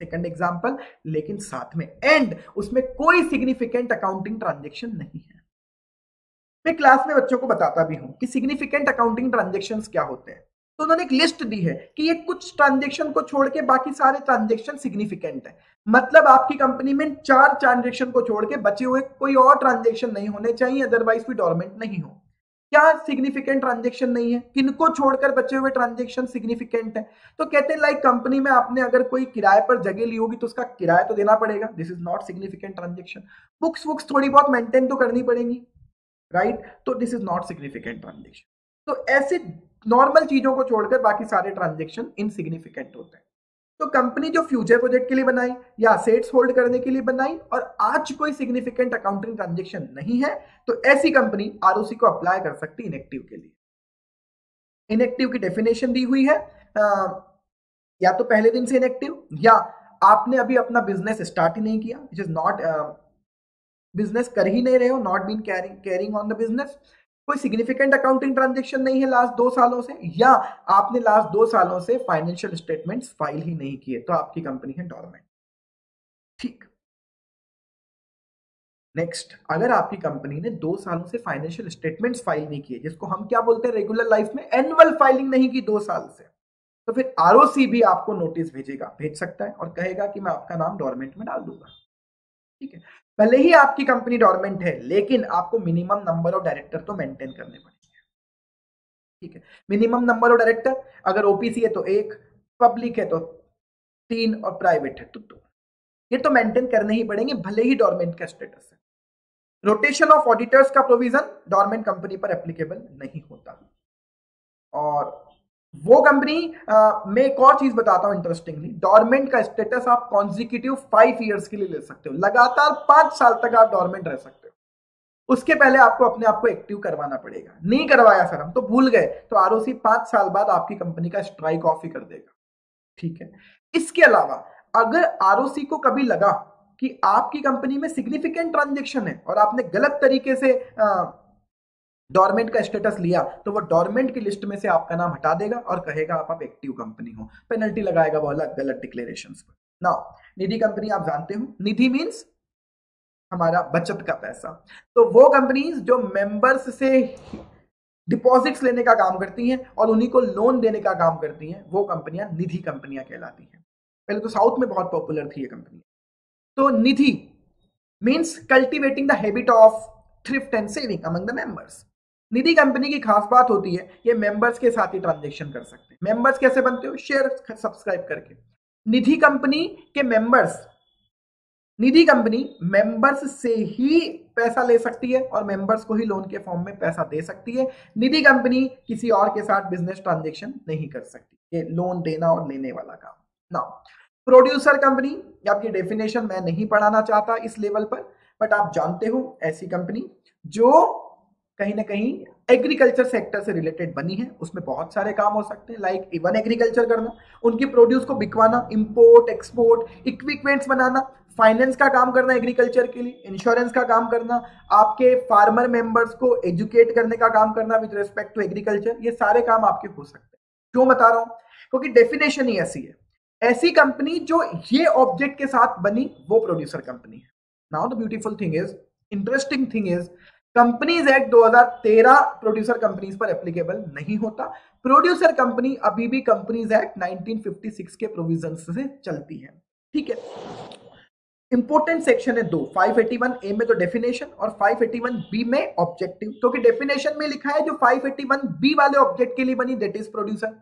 सेकंड एग्जांपल, लेकिन साथ में एंड उसमें कोई सिग्निफिकेंट अकाउंटिंग ट्रांजेक्शन नहीं है। मैं क्लास में बच्चों को बताता भी हूं कि सिग्निफिकेंट अकाउंटिंग ट्रांजेक्शंस क्या होते हैं। तो उन्होंने एक लिस्ट दी है कि ये कुछ ट्रांजेक्शन को छोड़ के बाकी सारे ट्रांजेक्शन सिग्निफिकेंट है। मतलब आपकी कंपनी में 4 ट्रांजेक्शन को छोड़ के बचे हुए कोई और ट्रांजेक्शन नहीं होने चाहिए, अदरवाइज भी डोरमेंट नहीं हो। क्या सिग्निफिकेंट ट्रांजेक्शन नहीं है? किनको छोड़कर बचे हुए ट्रांजेक्शन सिग्निफिकेंट है? तो कहते हैं लाइक कंपनी में आपने अगर कोई किराए पर जगह ली होगी तो उसका किराया तो देना पड़ेगा, this is not significant transaction. Books थोड़ी बहुत मेंटेन तो करनी पड़ेगी, राइट, तो this is not significant transaction. तो ऐसे नॉर्मल चीजों को छोड़कर बाकी सारे ट्रांजेक्शन इनसिग्निफिकेंट होते हैं। तो कंपनी जो फ्यूचर प्रोजेक्ट के लिए बनाई या असेट्स होल्ड करने के लिए बनाई और आज कोई सिग्निफिकेंट अकाउंटिंग ट्रांजेक्शन नहीं है, तो ऐसी कंपनी आरओसी को अप्लाई कर सकती है इनएक्टिव के लिए। इनएक्टिव की डेफिनेशन दी हुई है, या तो पहले दिन से इनएक्टिव, या आपने अभी अपना बिजनेस स्टार्ट ही नहीं किया, विच इज नॉट, बिजनेस कर ही नहीं रहे हो, not been carrying on the business, कोई सिग्निफिकेंट अकाउंटिंग ट्रांजेक्शन नहीं है लास्ट 2 सालों से, या आपने लास्ट 2 सालों से फाइनेंशियल स्टेटमेंट्स फाइल ही नहीं किए, तो आपकी कंपनी है डोरमेंट। ठीक, नेक्स्ट, अगर आपकी कंपनी ने 2 सालों से फाइनेंशियल स्टेटमेंट्स फाइल नहीं किए, जिसको हम क्या बोलते हैं रेगुलर लाइफ में, एनुअल फाइलिंग नहीं की 2 साल से, तो फिर आरओसी भी आपको नोटिस भेज सकता है और कहेगा कि मैं आपका नाम डोरमेंट में डाल दूंगा। ठीक है, भले ही आपकी कंपनी डोरमेंट है, लेकिन आपको मिनिमम नंबर ऑफ डायरेक्टर तो मेंटेन करने पड़ेंगे। ठीक है, मिनिमम नंबर ऑफ डायरेक्टर, अगर ओपीसी है तो 1, पब्लिक है तो 3 और प्राइवेट है तो 2, ये तो मेंटेन करने ही पड़ेंगे भले ही डोरमेंट का स्टेटस है। रोटेशन ऑफ ऑडिटर्स का प्रोविजन डोरमेंट कंपनी पर एप्लीकेबल नहीं होता। और वो कंपनी में एक और चीज बताता हूं इंटरेस्टिंगली, डोरमेंट का स्टेटस आप कॉन्जिक्यूटिव 5 ईयर्स के लिए ले सकते हो, लगातार 5 साल तक आप डोरमेंट रह सकते हो। उसके पहले आपको अपने आप को एक्टिव करवाना पड़ेगा। नहीं करवाया सर, हम तो भूल गए, तो आरओसी 5 साल बाद आपकी कंपनी का स्ट्राइक ऑफ ही कर देगा। ठीक है, इसके अलावा अगर आरओसी को कभी लगा कि आपकी कंपनी में सिग्निफिकेंट ट्रांजेक्शन है और आपने गलत तरीके से डोरमेंट का स्टेटस लिया, तो वो डोरमेंट की लिस्ट में से आपका नाम हटा देगा और कहेगा आप एक्टिव कंपनी हो, पेनल्टी लगाएगा वो अलग गलत डिक्लेरेशंस पर। नाउ निधि कंपनी आप जानते हो, निधि मींस हमारा बचत का पैसा। तो वो कंपनीज जो मेंबर्स से डिपॉजिट्स लेने का काम करती हैं और उन्हीं को लोन देने का काम करती हैं, वो कंपनियां निधि कंपनियां कहलाती हैं। पहले तो साउथ में बहुत पॉपुलर थी ये कंपनी। तो Nidhi means cultivating the habit of thrift and saving among the members. Nidhi company की खास बात होती है ये मेंबर्स के साथ ही ट्रांजेक्शन कर सकते हैं। मेंबर्स कैसे बनते हो? शेयर सब्सक्राइब करके। निधि कंपनी के मेंबर्स, निधि कंपनी मेंबर्स से ही पैसा ले सकती है और मेंबर्स को ही लोन के फॉर्म में पैसा दे सकती है। निधि कंपनी किसी और के साथ बिजनेस ट्रांजेक्शन नहीं कर सकती, ये लोन देना और लेने वाला काम। नाउ प्रोड्यूसर कंपनी, आपकी डेफिनेशन मैं नहीं पढ़ाना चाहता इस लेवल पर, बट आप जानते हो ऐसी कंपनी जो कहीं ना कहीं एग्रीकल्चर सेक्टर से रिलेटेड बनी है, उसमें बहुत सारे काम हो सकते हैं, लाइक इवन एग्रीकल्चर करना, उनकी प्रोड्यूस को बिकवाना, इंपोर्ट एक्सपोर्ट, इक्विपमेंट्स बनाना, फाइनेंस का काम करना एग्रीकल्चर के लिए, इंश्योरेंस का काम करना, आपके फार्मर मेंबर्स को एजुकेट करने का काम करना विद रिस्पेक्ट टू एग्रीकल्चर, ये सारे काम आपके हो सकते हैं। क्यों बता रहा हूं? क्योंकि डेफिनेशन ही ऐसी है। ऐसी कंपनी जो ये ऑब्जेक्ट के साथ बनी वो प्रोड्यूसर कंपनी है। Now the beautiful thing is, interesting thing is, companies act 2013 producer companies पर एप्लीकेबल नहीं होता। प्रोड्यूसर कंपनी अभी भी कंपनीज एक्ट 1956 के प्रोविजंस से चलती है। ठीक है, इंपोर्टेंट सेक्शन है 2, 581A में तो डेफिनेशन और 581B में ऑब्जेक्टिव। तो कि डेफिनेशन में लिखा है जो 581B वाले ऑब्जेक्ट के लिए बनी दैट इज प्रोड्यूसर,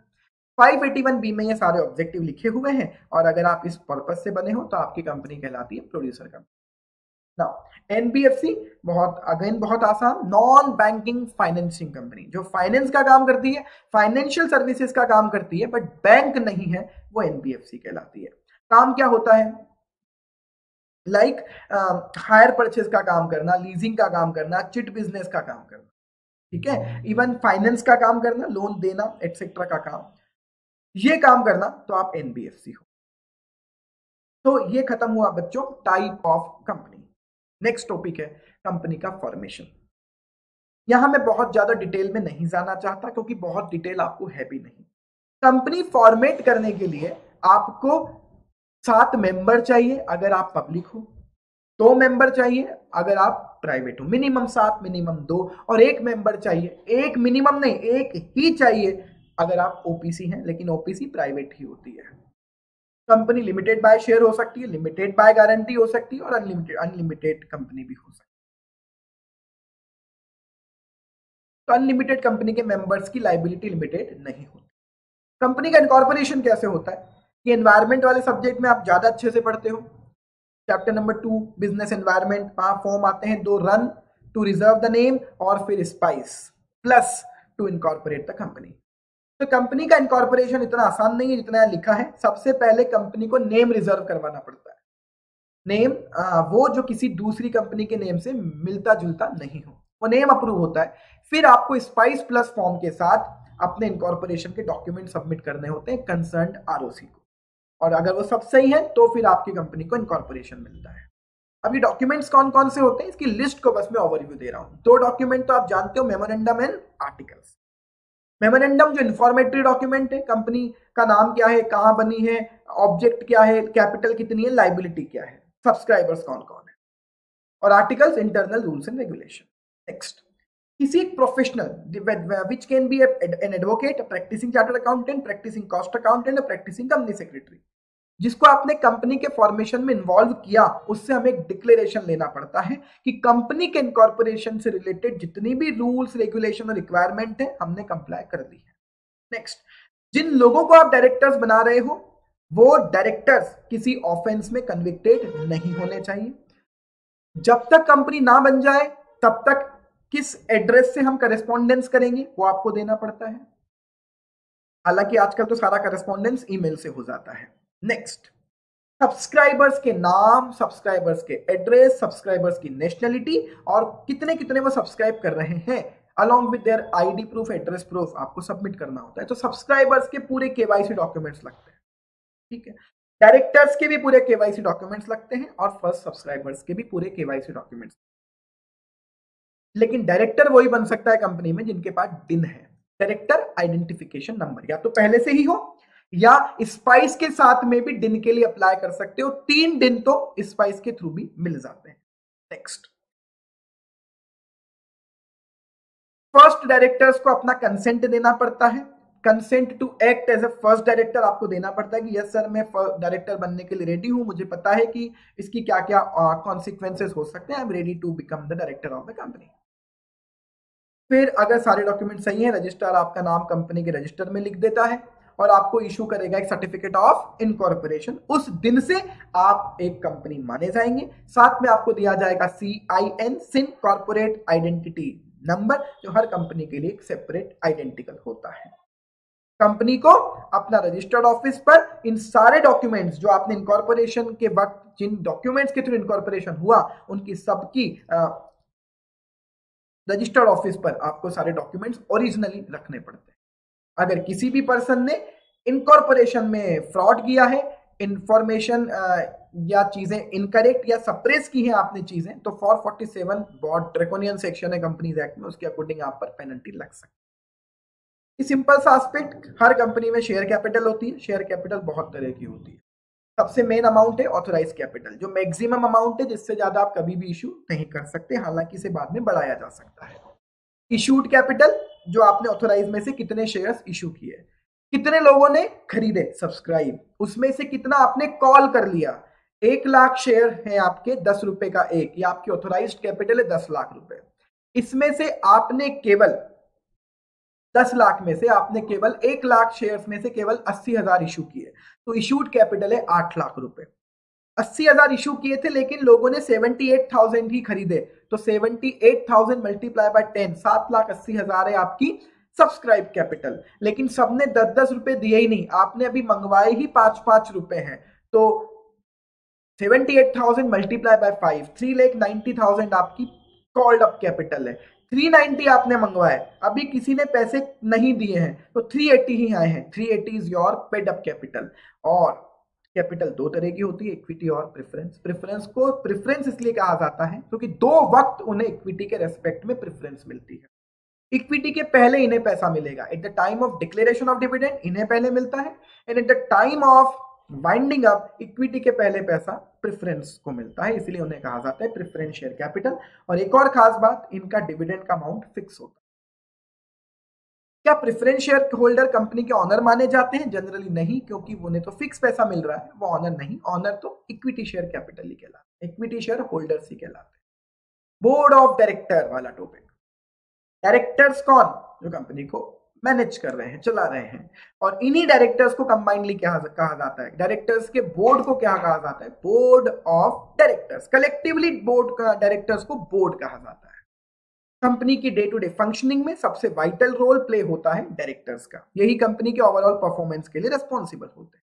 581 बी में ये सारे ऑब्जेक्टिव लिखे हुए हैं, और अगर आप इस पर्पस से बने हो तो आपकी कंपनी कहलाती है प्रोड्यूसर कंपनी। नाउ एनबीएफसी बहुत आसान, नॉन बैंकिंग फाइनेंसिंग कंपनी, जो फाइनेंस का काम करती है, फाइनेंशियल सर्विसेज का काम करती है, बट बैंक नहीं है, वो एनबीएफसी कहलाती है। काम क्या होता है? लाइक हायर परचेज का काम करना, लीजिंग का काम करना, चिट बिजनेस का काम करना, ठीक है, इवन फाइनेंस का काम करना, लोन देना एटसेट्रा का काम, ये काम करना, तो आप एनबीएफसी हो। तो ये खत्म हुआ बच्चों type of company. Next topic है कंपनी का फॉर्मेशन। यहां मैं बहुत ज्यादा डिटेल में नहीं जाना चाहता क्योंकि बहुत डिटेल आपको है भी नहीं। कंपनी फॉर्मेट करने के लिए आपको 7 मेंबर चाहिए अगर आप पब्लिक हो, 2 मेंबर चाहिए अगर आप प्राइवेट हो, मिनिमम 7, मिनिमम 2, और 1 मेंबर चाहिए, एक मिनिमम नहीं, एक ही चाहिए अगर आप ओपीसी हैं, लेकिन ओपीसी प्राइवेट ही होती है। कंपनी लिमिटेड बाय शेयर हो सकती है, लिमिटेड बाय गारंटी हो सकती है, और अनलिमिटेड कंपनी भी हो सकती है। तो अनलिमिटेड कंपनी के मेंबर्स की लायबिलिटी लिमिटेड नहीं होती। कंपनी का इनकॉर्पोरेशन कैसे होता है? ये एनवायरमेंट वाले सब्जेक्ट में आप ज्यादा अच्छे से पढ़ते हो। चैप्टर नंबर 2 बिजनेस एनवायरमेंट, वहां फॉर्म आते हैं 2, RUN, to reserve the name, और फिर SPICe, plus to incorporate the company. तो कंपनी का इनकॉर्पोरेशन इतना आसान नहीं है जितना लिखा है। सबसे पहले कंपनी को नेम रिजर्व करवाना पड़ता है। नेम वो जो किसी दूसरी कंपनी के नेम से मिलता जुलता नहीं हो, वो नेम अप्रूव होता है। फिर आपको स्पाइस प्लस फॉर्म के साथ अपने इनकॉर्पोरेशन के डॉक्यूमेंट सबमिट करने होते हैं कंसर्न्ड आरओसी को, और अगर वो सब सही है तो फिर आपकी कंपनी को इनकॉर्पोरेशन मिलता है। अब ये डॉक्यूमेंट्स कौन कौन से होते हैं, इसकी लिस्ट को बस मैं ओवरव्यू दे रहा हूं। 2 डॉक्यूमेंट तो आप जानते हो, मेमोरेंडम एंड आर्टिकल्स। मेमोरेंडम जो इन्फॉर्मेटरी डॉक्यूमेंट है, कंपनी का नाम क्या है, कहां बनी है, ऑब्जेक्ट क्या है, कैपिटल कितनी है, लाइबिलिटी क्या है, सब्सक्राइबर्स कौन कौन है, और articles internal rules and regulation. Next, किसी एक professional which can be an advocate, practising chartered accountant, practising cost accountant, practising company secretary, जिसको आपने कंपनी के फॉर्मेशन में इन्वॉल्व किया, उससे हमें एक डिक्लेरेशन लेना पड़ता है कि कंपनी के इनकॉर्पोरेशन से रिलेटेड जितनी भी रूल्स, रेगुलेशन और रिक्वायरमेंट है हमने कंप्लाई कर दी है। नेक्स्ट, जिन लोगों को आप डायरेक्टर्स बना रहे हो वो डायरेक्टर्स किसी ऑफेंस में कन्विक्टेड नहीं होने चाहिए। जब तक कंपनी ना बन जाए तब तक किस एड्रेस से हम करेस्पॉन्डेंस करेंगे वो आपको देना पड़ता है। हालांकि आजकल तो सारा करेस्पॉन्डेंस ईमेल से हो जाता है। नेक्स्ट, सब्सक्राइबर्स के नाम, सब्सक्राइबर्स के एड्रेस, सब्सक्राइबर्स की नेशनलिटी, और कितने कितने वो सब्सक्राइब कर रहे हैं, along with their ID proof, address proof आपको सबमिट करना होता है। तो सब्सक्राइबर्स के पूरे केवाईसी डॉक्यूमेंट्स लगते हैं, ठीक है। डायरेक्टर्स के भी पूरे केवाईसी डॉक्यूमेंट्स लगते हैं, और फर्स्ट सब्सक्राइबर्स के भी पूरे केवाईसी डॉक्यूमेंट्स। लेकिन डायरेक्टर वही बन सकता है कंपनी में जिनके पास डिन है, डायरेक्टर आइडेंटिफिकेशन नंबर, या तो पहले से ही हो या स्पाइस के साथ में भी डिन के लिए अप्लाई कर सकते हो। 3 डिन तो स्पाइस के थ्रू भी मिल जाते हैं। नेक्स्ट, फर्स्ट डायरेक्टर्स को अपना कंसेंट देना पड़ता है। Consent to act as a first director आपको देना पड़ता है कि यस सर, मैं डायरेक्टर बनने के लिए रेडी हूं, मुझे पता है कि इसकी क्या क्या कॉन्सिक्वेंसेस हो सकते हैं, I am ready to become the director of the company. फिर अगर सारे डॉक्यूमेंट सही हैं, रजिस्ट्रार आपका नाम कंपनी के रजिस्टर में लिख देता है और आपको इशू करेगा एक सर्टिफिकेट ऑफ इनकॉर्पोरेशन। उस दिन से आप एक कंपनी माने जाएंगे। साथ में आपको दिया जाएगा CIN, सिन कॉर्पोरेट आइडेंटिटी नंबर, जो हर कंपनी के लिए एक सेपरेट आइडेंटिकल होता है। कंपनी को अपना रजिस्टर्ड ऑफिस पर इन सारे डॉक्यूमेंट्स जो आपने इनकॉर्पोरेशन के वक्त जिन डॉक्यूमेंट्स के थ्रू इनकॉर्पोरेशन हुआ उनकी सबकी रजिस्टर्ड ऑफिस पर आपको सारे डॉक्यूमेंट्स ओरिजिनली रखने पड़ते हैं। अगर किसी भी पर्सन ने इनकॉर्पोरेशन में फ्रॉड किया है, इंफॉर्मेशन या चीजें इनकरेक्ट या सप्रेस की है आपने चीजें, तो 447 बहुत ड्रैकोनियन सेक्शन है कंपनीज एक्ट में, उसके अकॉर्डिंग आप पर पेनल्टी लग सकती है। सिंपल सा एस्पेक्ट, हर कंपनी में शेयर कैपिटल होती है। शेयर कैपिटल बहुत तरह की होती है। सबसे मेन अमाउंट है ऑथराइज कैपिटल, जो मैक्सिमम अमाउंट है जिससे ज्यादा आप कभी भी इशू नहीं कर सकते, हालांकि इसे बाद में बढ़ाया जा सकता है। इशूड कैपिटल, जो आपने ऑथराइज में से कितने शेयर्स इशू किए, कितने लोगों ने खरीदे सब्सक्राइब, उसमें से कितना आपने कॉल कर लिया। 1 लाख शेयर है आपके, 10 रुपए का एक, ये आपकी ऑथराइज्ड कैपिटल है 10 लाख रुपए। इसमें से आपने केवल 10 लाख में से आपने केवल 1 लाख शेयर्स में से केवल 80,000 इशू किए, तो इशूड कैपिटल है 8 लाख रुपए। 80,000 इशू किए थे लेकिन लोगों ने 78,000 ही खरीदे, तो 78,000 मल्टीप्लाई बाय 10, 7,80,000 है आपकी सब्सक्राइब कैपिटल। लेकिन सबने 10-10 रुपए दिए ही नहीं, आपने अभी मंगवाए ही 5-5 रुपए हैं, तो 78,000 मल्टीप्लाई बाय 5, 3,90,000 आपकी कॉल्ड अप कैपिटल है। 390 आपने मंगवाए, अभी किसी ने पैसे नहीं दिए हैं, तो 380 ही आए हैं। 380 is your paid up capital. और कैपिटल दो तरह की होती है, इक्विटी और प्रेफरेंस। प्रेफरेंस को प्रेफरेंस इसलिए कहा जाता है क्योंकि दो वक्त उन्हें इक्विटी के रेस्पेक्ट में प्रेफरेंस मिलती है। इक्विटी के पहले इन्हें पैसा मिलेगा, at the time of declaration of dividend इन्हें पहले मिलता है, and at the time of winding up equity के पहले पैसा प्रेफरेंस को मिलता है, इसलिए उन्हें कहा जाता है प्रेफरेंस शेयर कैपिटल। और एक और खास बात, इनका डिविडेंड का अमाउंट फिक्स होता है। क्या प्रेफरेंस शेयर होल्डर कंपनी के ऑनर माने जाते हैं? जनरली नहीं, क्योंकि उन्हें तो फिक्स पैसा मिल रहा है, वो ऑनर नहीं। ऑनर तो इक्विटी शेयर कैपिटल ही कहलाते हैं, इक्विटी शेयर होल्डर्स ही कहलाते हैं। बोर्ड ऑफ डायरेक्टर वाला टॉपिक, डायरेक्टर्स कौन? जो कंपनी को मैनेज कर रहे हैं, चला रहे हैं, और इन्हीं डायरेक्टर्स को कंबाइंडली कहा जाता है। डायरेक्टर्स के बोर्ड को क्या कहा जाता है? Board of directors. Collectively board का डायरेक्टर्स को बोर्ड कहा जाता है। कंपनी की डे टू डे फंक्शनिंग में सबसे वाइटल रोल प्ले होता है डायरेक्टर्स का, यही कंपनी के ओवरऑल परफॉर्मेंस के लिए रिस्पॉन्सिबल होते हैं।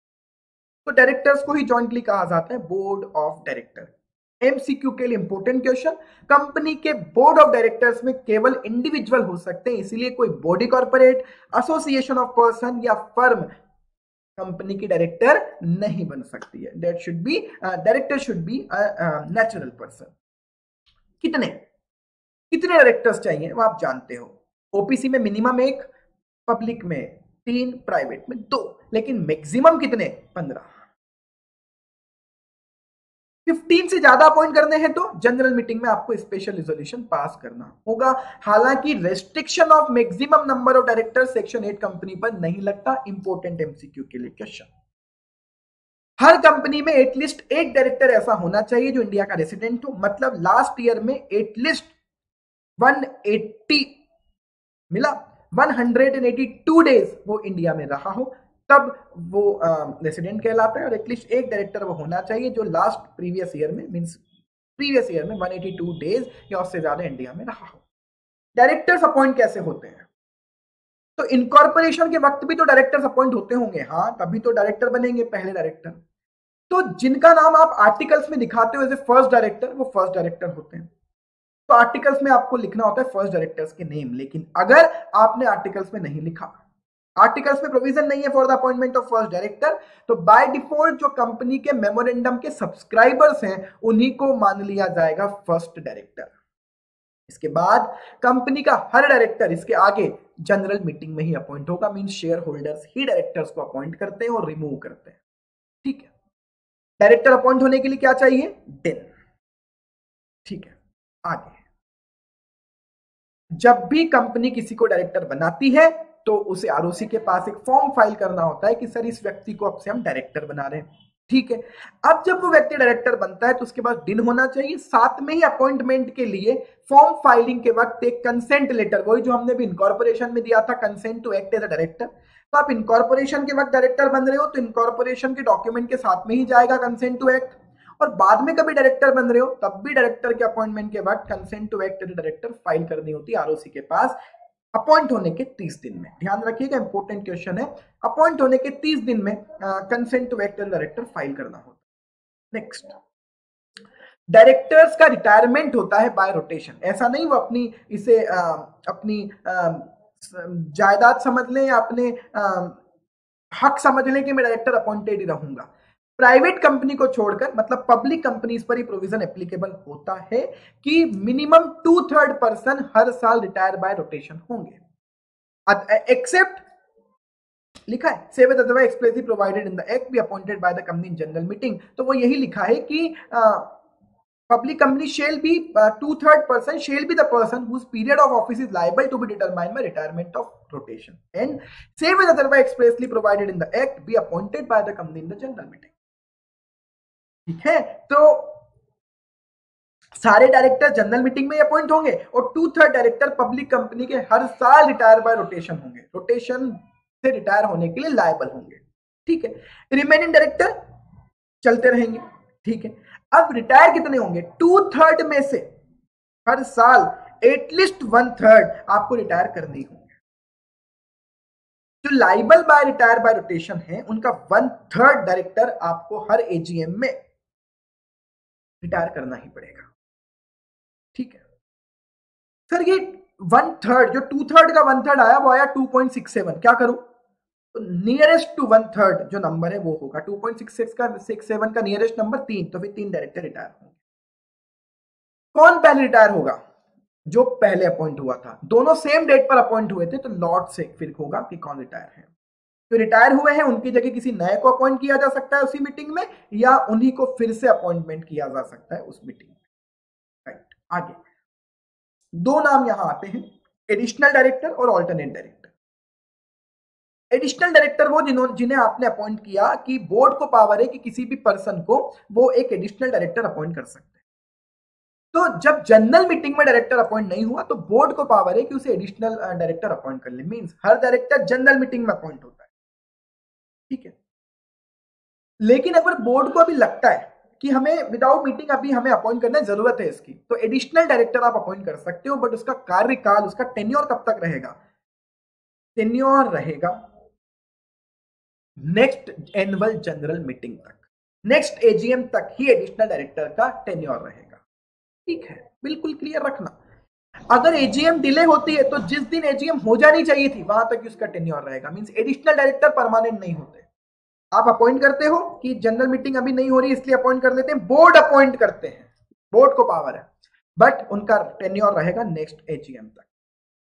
तो डायरेक्टर्स को ही जॉइंटली कहा जाता है बोर्ड ऑफ डायरेक्टर। एमसीक्यू के लिए इंपॉर्टेंट क्वेश्चन, कंपनी के बोर्ड ऑफ डायरेक्टर्स में केवल इंडिविजुअल हो सकते हैं, इसीलिए कोई body corporate, association of person या फर्म कंपनी की डायरेक्टर नहीं बन सकती है। That should be director should be natural person. कितने डायरेक्टर्स चाहिए वो आप जानते हो। ओपीसी में मिनिमम 1, पब्लिक में 3, प्राइवेट में 2, लेकिन मैक्सिमम कितने? 15। 15 से ज्यादा अपॉइंट करने हैं तो जनरल मीटिंग में आपको स्पेशल रिजोल्यूशन पास करना होगा। हालांकि restriction of maximum number of director section 8 company पर नहीं लगता। इंपॉर्टेंट एमसीक्यू के लिए क्वेश्चन, हर कंपनी में एटलीस्ट एक डायरेक्टर ऐसा होना चाहिए जो इंडिया का रेसिडेंट हो, मतलब लास्ट ईयर में एटलीस्ट 180 मिला, 182 डेज वो इंडिया में रहा हो, तब वो रेसिडेंट कहलाता है। और एटलीस्ट एक डायरेक्टर वो होना चाहिए जो लास्ट प्रीवियस ईयर में 182 डेज या उससे ज्यादा इंडिया में रहा हो। डायरेक्टर्स अपॉइंट कैसे होते हैं? तो इनकॉर्पोरेशन के वक्त भी तो डायरेक्टर्स अपॉइंट होते होंगे, हाँ, तभी तो डायरेक्टर बनेंगे पहले डायरेक्टर। तो जिनका नाम आप आर्टिकल्स में दिखाते हो एज ए फर्स्ट डायरेक्टर, वो फर्स्ट डायरेक्टर होते हैं। तो आर्टिकल्स में आपको लिखना होता है फर्स्ट डायरेक्टर्स के नेम, लेकिन अगर आपने आर्टिकल्स में नहीं लिखा, आर्टिकल्स में प्रोविजन नहीं है for the appointment of first director, तो बाय डिफॉल्ट जो कंपनी के मेमोरेंडम के सब्सक्राइबर्स हैं उन्हीं को मान लिया जाएगा फर्स्ट डायरेक्टर। इसके बाद कंपनी का हर डायरेक्टर इसके आगे जनरल मीटिंग में ही अपॉइंट होगा, मींस शेयर होल्डर्स ही डायरेक्टर्स को अपॉइंट करते हैं और रिमूव करते हैं। ठीक है, डायरेक्टर अपॉइंट होने के लिए क्या चाहिए? दिन। ठीक है, आगे जब भी कंपनी किसी को डायरेक्टर बनाती है तो उसे आरओसी के पास एक फॉर्म फाइल करना होता है कि सर इस व्यक्ति को अब से हम डायरेक्टर बना रहे हैं। ठीक है, अब जब वो व्यक्ति डायरेक्टर बनता है तो उसके पास दिन होना चाहिए, साथ में ही अपॉइंटमेंट के लिए फॉर्म फाइलिंग के वक्त एक कंसेंट लेटर, वही जो हमने भी इनकॉर्पोरेशन में दिया था, consent to act as a director. तो आप इनकॉर्पोरेशन के वक्त डायरेक्टर बन रहे हो तो इनकॉर्पोरेशन के डॉक्यूमेंट के साथ में ही जाएगा कंसेंट टू एक्ट, और बाद में कभी डायरेक्टर बन रहे हो तब भी डायरेक्टर के अपॉइंटमेंट के वक्त consent to act as a director file करनी होती है आरओसी के पास अपॉइंट होने के 30 दिन में। ध्यान रखिएगा, इंपॉर्टेंट क्वेश्चन है, अपॉइंट होने के 30 दिन में consent to act as director file करना होता है। नेक्स्ट, डायरेक्टर्स का रिटायरमेंट होता है बाय रोटेशन। ऐसा नहीं वो अपनी जायदाद समझ लें या अपने हक समझ लें कि मैं डायरेक्टर अपॉइंटेड ही रहूंगा। प्राइवेट कंपनी को छोड़कर, मतलब पब्लिक कंपनीज पर ही प्रोविजन एप्लीकेबल होता है कि मिनिमम 2/3 पर्सन हर साल रिटायर बाय रोटेशन होंगे, एक्सेप्ट लिखा है save otherwise expressly provided in the act be appointed by the company in general meeting. तो वो यही लिखा है कि public company shall be 2/3 person shall be the person whose period of office is liable to be determined by retirement of rotation, and save as otherwise expressly provided in the act be appointed by the company in the general meeting। ठीक है, तो सारे director general meeting में appoint होंगे और 2/3 director public company के हर साल retire by rotation होंगे, रोटेशन से रिटायर होने के लिए लायबल होंगे, ठीक है। रिमेनिंग डायरेक्टर चलते रहेंगे, ठीक है। अब रिटायर कितने होंगे, 2/3 में से हर साल एटलीस्ट 1/3 आपको रिटायर करने ही होंगे। जो liable by retire by rotation है उनका 1/3 डायरेक्टर आपको हर एजीएम में रिटायर करना ही पड़ेगा, ठीक है। सर ये 1/3 जो 2/3 का 1/3 आया वो आया 2.67, क्या करूं, तो नियरेस्ट टू 1/3 जो नंबर है वो होगा 2.66 का 67 का नियरेस्ट नंबर 3, तो फिर 3 डायरेक्टर रिटायर होंगे। कौन पहले रिटायर होगा, जो पहले अपॉइंट हुआ था, दोनों सेम डेट पर अपॉइंट हुए थे, तो लॉट से फिर होगा कि कौन रिटायर है। जो रिटायर हुए हैं उनकी जगह किसी नए को अपॉइंट किया जा सकता है उसी मीटिंग में, या उन्हीं को फिर से अपॉइंटमेंट किया जा सकता है उस मीटिंग में, राइट। आगे दो नाम यहां आते हैं, एडिशनल डायरेक्टर और ऑल्टरनेट डायरेक्टर। एडिशनल डायरेक्टर वो जिन्हें आपने अपॉइंट किया कि बोर्ड को पावर है कि किसी भी पर्सन को वो एक एडिशनल डायरेक्टर अपॉइंट कर सकते हैं। तो जब जनरल मीटिंग में डायरेक्टर अपॉइंट नहीं हुआ तो बोर्ड को पावर है कि उसे एडिशनल डायरेक्टर अपॉइंट कर ले, मींस हर डायरेक्टर जनरल मीटिंग में अपॉइंट होता है, ठीक है। लेकिन अगर बोर्ड को अभी लगता है कि हमें विदाउट मीटिंग अभी हमें अपॉइंट करने की जरूरत है इसकी, तो एडिशनल डायरेक्टर आप अपॉइंट कर सकते हो, बट उसका कार्यकाल, उसका टेन्योर कब तक रहेगा, टेन्योर रहेगा नेक्स्ट एनुअल जनरल मीटिंग तक, नेक्स्ट एजीएम तक ही एडिशनल डायरेक्टर का टेन्योर रहेगा, ठीक है। बिल्कुल क्लियर रखना। अगर एजीएम डिले होती है तो जिस दिन एजीएम हो जानी चाहिए थी वहां तक उसका टेन्योर रहेगा, मींस एडिशनल डायरेक्टर परमानेंट नहीं होते। आप अपॉइंट करते हो कि जनरल मीटिंग अभी नहीं हो रही इसलिए अपॉइंट कर लेते हैं, बोर्ड अपॉइंट करते हैं, बोर्ड को पावर है, बट उनका टेन्योर रहेगा नेक्स्ट एजीएम तक।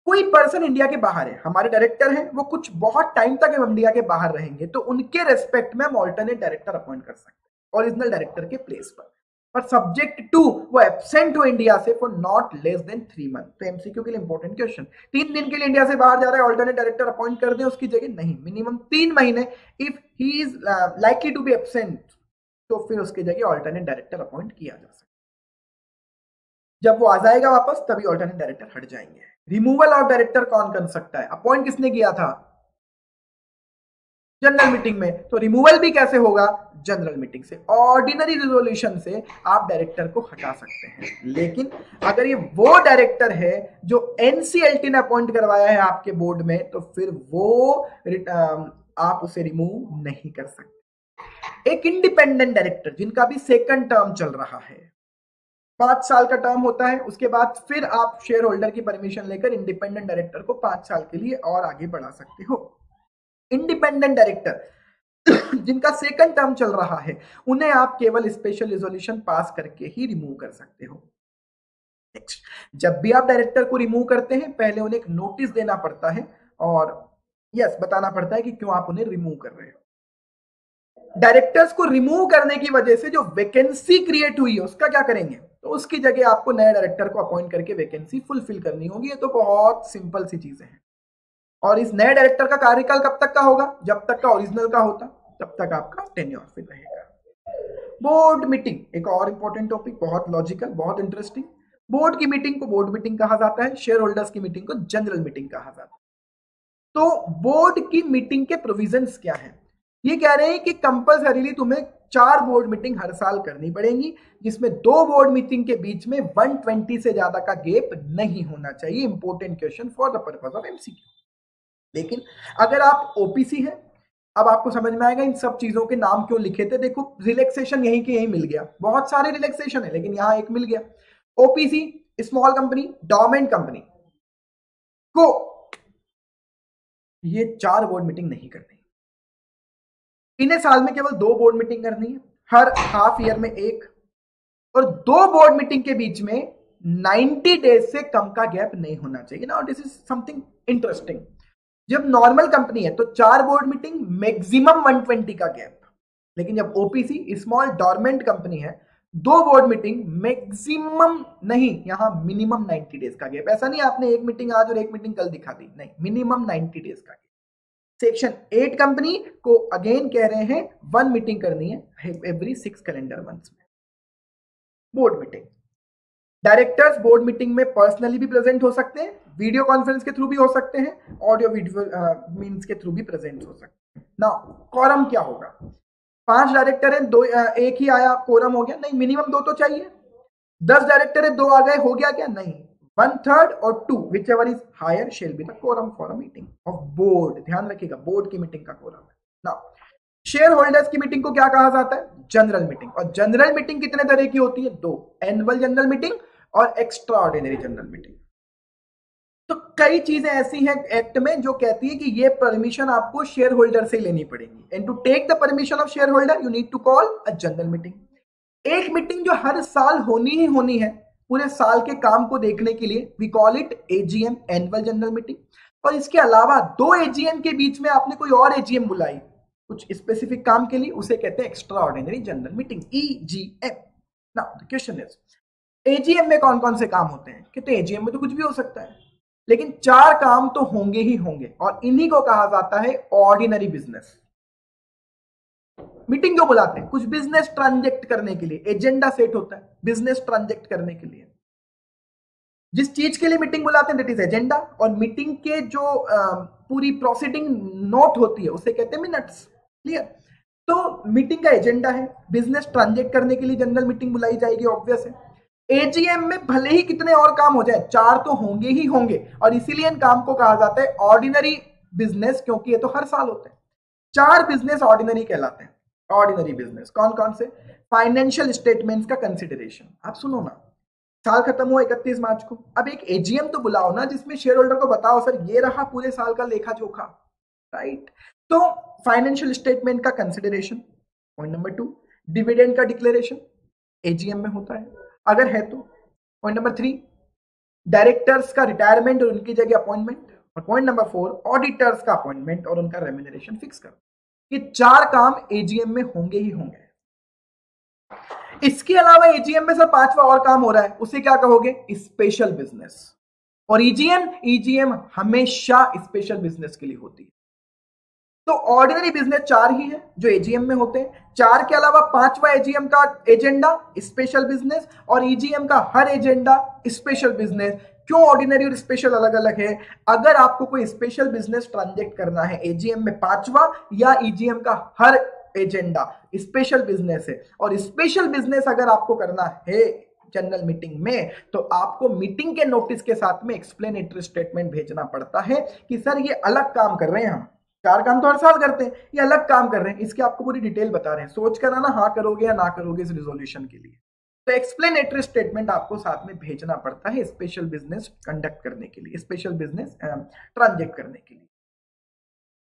कोई पर्सन इंडिया के बाहर है, हमारे डायरेक्टर हैं वो कुछ बहुत टाइम तक इंडिया के बाहर रहेंगे, तो उनके रेस्पेक्ट में हम ऑल्टरनेट डायरेक्टर अपॉइंट कर सकते हैं ओरिजिनल डायरेक्टर के प्लेस पर सब्जेक्ट टू वो एब्सेंट हो इंडिया से for not less than 3 month. तो एमसीक्यू के लिए इंपॉर्टेंट क्वेश्चन, 3 दिन के लिए इंडिया से बाहर जा रहा है, ऑल्टरनेट डायरेक्टर अपॉइंट कर दें उसकी जगह, नहीं, मिनिमम 3 महीने। If he is likely to be absent तो फिर उसकी जगह ऑल्टरनेट डायरेक्टर अपॉइंट किया जा सकता है। जब वो आ जाएगा वापस तभी ऑल्टरनेट डायरेक्टर हट जाएंगे। रिमूवल ऑफ डायरेक्टर कौन कर सकता है, अपॉइंट किसने किया था, जनरल मीटिंग में, तो रिमूवल भी कैसे होगा, जनरल मीटिंग से, ऑर्डिनरी रिजोल्यूशन से आप डायरेक्टर को हटा सकते हैं। लेकिन अगर ये वो डायरेक्टर है जो एनसीएलटी ने अपॉइंट करवाया है आपके बोर्ड में, तो फिर वो आप उसे रिमूव नहीं कर सकते। एक इंडिपेंडेंट डायरेक्टर जिनका भी सेकंड टर्म चल रहा है, 5 साल का टर्म होता है, उसके बाद फिर आप शेयर होल्डर की परमिशन लेकर इंडिपेंडेंट डायरेक्टर को 5 साल के लिए और आगे बढ़ा सकते हो। इंडिपेंडेंट डायरेक्टर जिनका सेकंड टर्म चल रहा है उन्हें आप केवल स्पेशल रिजोल्यूशन पास करके ही रिमूव कर सकते हो। नेक्स्ट, जब भी आप डायरेक्टर को रिमूव करते हैं पहले उन्हें एक नोटिस देना पड़ता है और यस बताना पड़ता है कि क्यों आप उन्हें रिमूव कर रहे हो। डायरेक्टर्स को रिमूव करने की वजह से जो वैकेंसी क्रिएट हुई है उसका क्या करेंगे, तो उसकी जगह आपको नए डायरेक्टर को अपॉइंट करके वैकेंसी फुलफिल करनी होगी। ये तो बहुत सिंपल सी चीजें हैं। और इस नए डायरेक्टर का कार्यकाल कब तक का होगा, जब तक का ओरिजिनल का होता तब तक आपका टेन्योर फिर रहेगा। बोर्ड मीटिंग एक और इंपॉर्टेंट टॉपिक, बहुत लॉजिकल, बहुत इंटरेस्टिंग। बोर्ड की मीटिंग को बोर्ड मीटिंग कहा जाता है, शेयर होल्डर्स की मीटिंग को जनरल मीटिंग कहा जाता है। तो बोर्ड की मीटिंग के प्रोविजंस क्या है, ये कह रहे हैं कि कंपल्सरीली तुम्हें 4 बोर्ड मीटिंग हर साल करनी पड़ेंगी, जिसमें 2 बोर्ड मीटिंग के बीच में 120 से ज्यादा का गैप नहीं होना चाहिए। Important question for the purpose of MCQ. लेकिन अगर आप ओपीसी है, अब आपको समझ में आएगा इन सब चीजों के नाम क्यों लिखे थे। देखो रिलैक्सेशन यहीं के यहीं मिल गया, बहुत सारे रिलैक्सेशन है लेकिन यहां एक मिल गया। OPC small company, dormant company को ये 4 बोर्ड मीटिंग नहीं करनी, इन्हें साल में केवल 2 बोर्ड मीटिंग करनी है, हर हाफ ईयर में एक, और 2 बोर्ड मीटिंग के बीच में 90 डेज से कम का गैप नहीं होना चाहिए। Now this is something interesting. जब नॉर्मल कंपनी है तो 4 बोर्ड मीटिंग, मैक्सिमम 120 का गैप। लेकिन जब ओपीसी स्मॉल डोरमेंट कंपनी है, 2 बोर्ड मीटिंग, मैक्सिमम नहीं, यहां मिनिमम 90 डेज का गैप। ऐसा नहीं आपने एक मीटिंग आज और एक मीटिंग कल दिखा दी, नहीं, मिनिमम 90 डेज का गैप। सेक्शन 8 कंपनी को अगेन कह रहे हैं 1 मीटिंग करनी है एवरी 6 कैलेंडर मंथ्स में, board meeting. Directors board meeting में पर्सनली भी प्रेजेंट हो सकते हैं, वीडियो कॉन्फ्रेंस के थ्रू भी हो सकते हैं, ऑडियो वीडियो मीन्स के थ्रू भी प्रेजेंट हो सकते हैं। ना कोरम क्या होगा? 5 डायरेक्टर हैं, दो एक ही आया, कोरम हो गया? नहीं, मिनिमम 2 तो चाहिए। 10 डायरेक्टर है, 2 आ गए, हो गया क्या? नहीं, 1/3 और 2 whichever is higher shall be the quorum for a meeting of board. ध्यान रखिएगा, बोर्ड की मीटिंग का कोरम है ना। शेयर होल्डर्स की मीटिंग को क्या कहा जाता है? General meeting. और जनरल मीटिंग कितने तरह की होती है? 2, एनुअल जनरल मीटिंग और एक्स्ट्रा ऑर्डिनरी जनरल मीटिंग। तो कई चीजें ऐसी हैं एक्ट में जो कहती है कि ये परमिशन आपको शेयर होल्डर से लेनी पड़ेगी, and to take the permission of shareholder you need to call a general meeting. एक मीटिंग जो हर साल होनी ही होनी है पूरे साल के काम को देखने के लिए, we call it AGM, annual general meeting. और इसके अलावा 2 एजीएम के बीच में आपने कोई और एजीएम बुलाई कुछ स्पेसिफिक काम के लिए, उसे कहते हैं extra ordinary general meeting, EGM. Now the question is, AGM में कौन कौन से काम होते हैं? कहते हैं एजीएम में तो कुछ भी हो सकता है, लेकिन 4 काम तो होंगे ही होंगे, और इन्हीं को कहा जाता है ऑर्डिनरी बिजनेस। मीटिंग क्यों बुलाते हैं? कुछ बिजनेस ट्रांजेक्ट करने के लिए, एजेंडा सेट होता है बिजनेस ट्रांजेक्ट करने के लिए। जिस चीज के लिए मीटिंग बुलाते हैं दैट इज एजेंडा, और मीटिंग के जो पूरी प्रोसीडिंग नोट होती है उसे कहते हैं मिनट्स। क्लियर? तो मीटिंग का एजेंडा है, बिजनेस ट्रांजेक्ट करने के लिए जनरल मीटिंग बुलाई जाएगी, ऑब्वियस है। एजीएम में भले ही कितने और काम हो जाए, 4 तो होंगे ही होंगे, और इसीलिए इन काम को कहा जाता है ऑर्डिनरी बिजनेस, क्योंकि ये तो हर साल होते हैं। 4 बिजनेस ऑर्डिनरी कहलाते हैं। ऑर्डिनरी बिजनेस कौन कौन से? फाइनेंशियल स्टेटमेंट्स का कंसिडरेशन। आप सुनो ना, साल खत्म हुआ 31 मार्च को, अब एक एजीएम तो बुलाओ ना जिसमें शेयर होल्डर को बताओ सर ये रहा पूरे साल का लेखा जोखा, राइट? तो फाइनेंशियल स्टेटमेंट का कंसिडरेशन, पॉइंट नंबर 2। डिविडेंड का डिक्लेरेशन एजीएम में होता है अगर है तो। पॉइंट नंबर 3, डायरेक्टर्स का रिटायरमेंट और उनकी जगह अपॉइंटमेंट। और पॉइंट नंबर 4, ऑडिटर्स का अपॉइंटमेंट और उनका रेम्यूनरेशन फिक्स कर। ये 4 काम एजीएम में होंगे ही होंगे। इसके अलावा एजीएम में सर 5वां और काम हो रहा है, उसे क्या कहोगे? Special business. और ईजीएम हमेशा स्पेशल बिजनेस के लिए होती है। तो ऑर्डिनरी बिजनेस 4 ही है जो एजीएम में होते हैं। 4 के अलावा 5वां एजीएम का एजेंडा स्पेशल बिजनेस, और ईजीएम का हर एजेंडा स्पेशल बिजनेस। क्यों ऑर्डिनरी और स्पेशल अलग अलग है? अगर आपको कोई स्पेशल बिजनेस ट्रांजेक्ट करना है, एजीएम में 5वां या ईजीएम का हर एजेंडा स्पेशल बिजनेस है, और स्पेशल बिजनेस अगर आपको करना है जनरल मीटिंग में, तो आपको मीटिंग के नोटिस के साथ में एक्सप्लेनेटरी स्टेटमेंट भेजना पड़ता है कि सर ये अलग काम कर रहे हैं, हम 4 काम तो हर साल करते हैं, ये अलग काम कर रहे हैं, इसकी आपको पूरी डिटेल बता रहे हैं, सोच कर आना हाँ करोगे या ना करोगे इस रिजोल्यूशन के लिए। तो एक्सप्लेनेटरी स्टेटमेंट आपको साथ में भेजना पड़ता है स्पेशल बिजनेस कंडक्ट करने के लिए, स्पेशल बिजनेस ट्रांजेक्ट करने के लिए।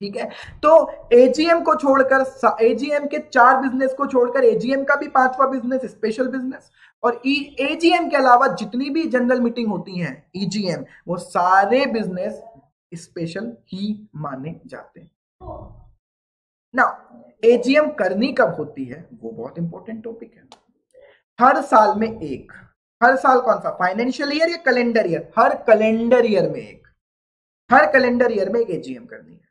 ठीक है? तो एजीएम को छोड़कर, एजीएम के 4 बिजनेस को छोड़कर एजीएम का भी 5वां बिजनेस स्पेशल बिजनेस, और एजीएम के अलावा जितनी भी जनरल मीटिंग होती हैं ईजीएम, वो सारे बिजनेस स्पेशल ही माने जाते हैं। ना एजीएम करनी कब होती है वो बहुत इंपॉर्टेंट टॉपिक है। हर साल में एक, हर साल कौन सा? फाइनेंशियल ईयर या कैलेंडर ईयर? हर कैलेंडर ईयर में एक, हर कैलेंडर ईयर में एक एजीएम करनी है।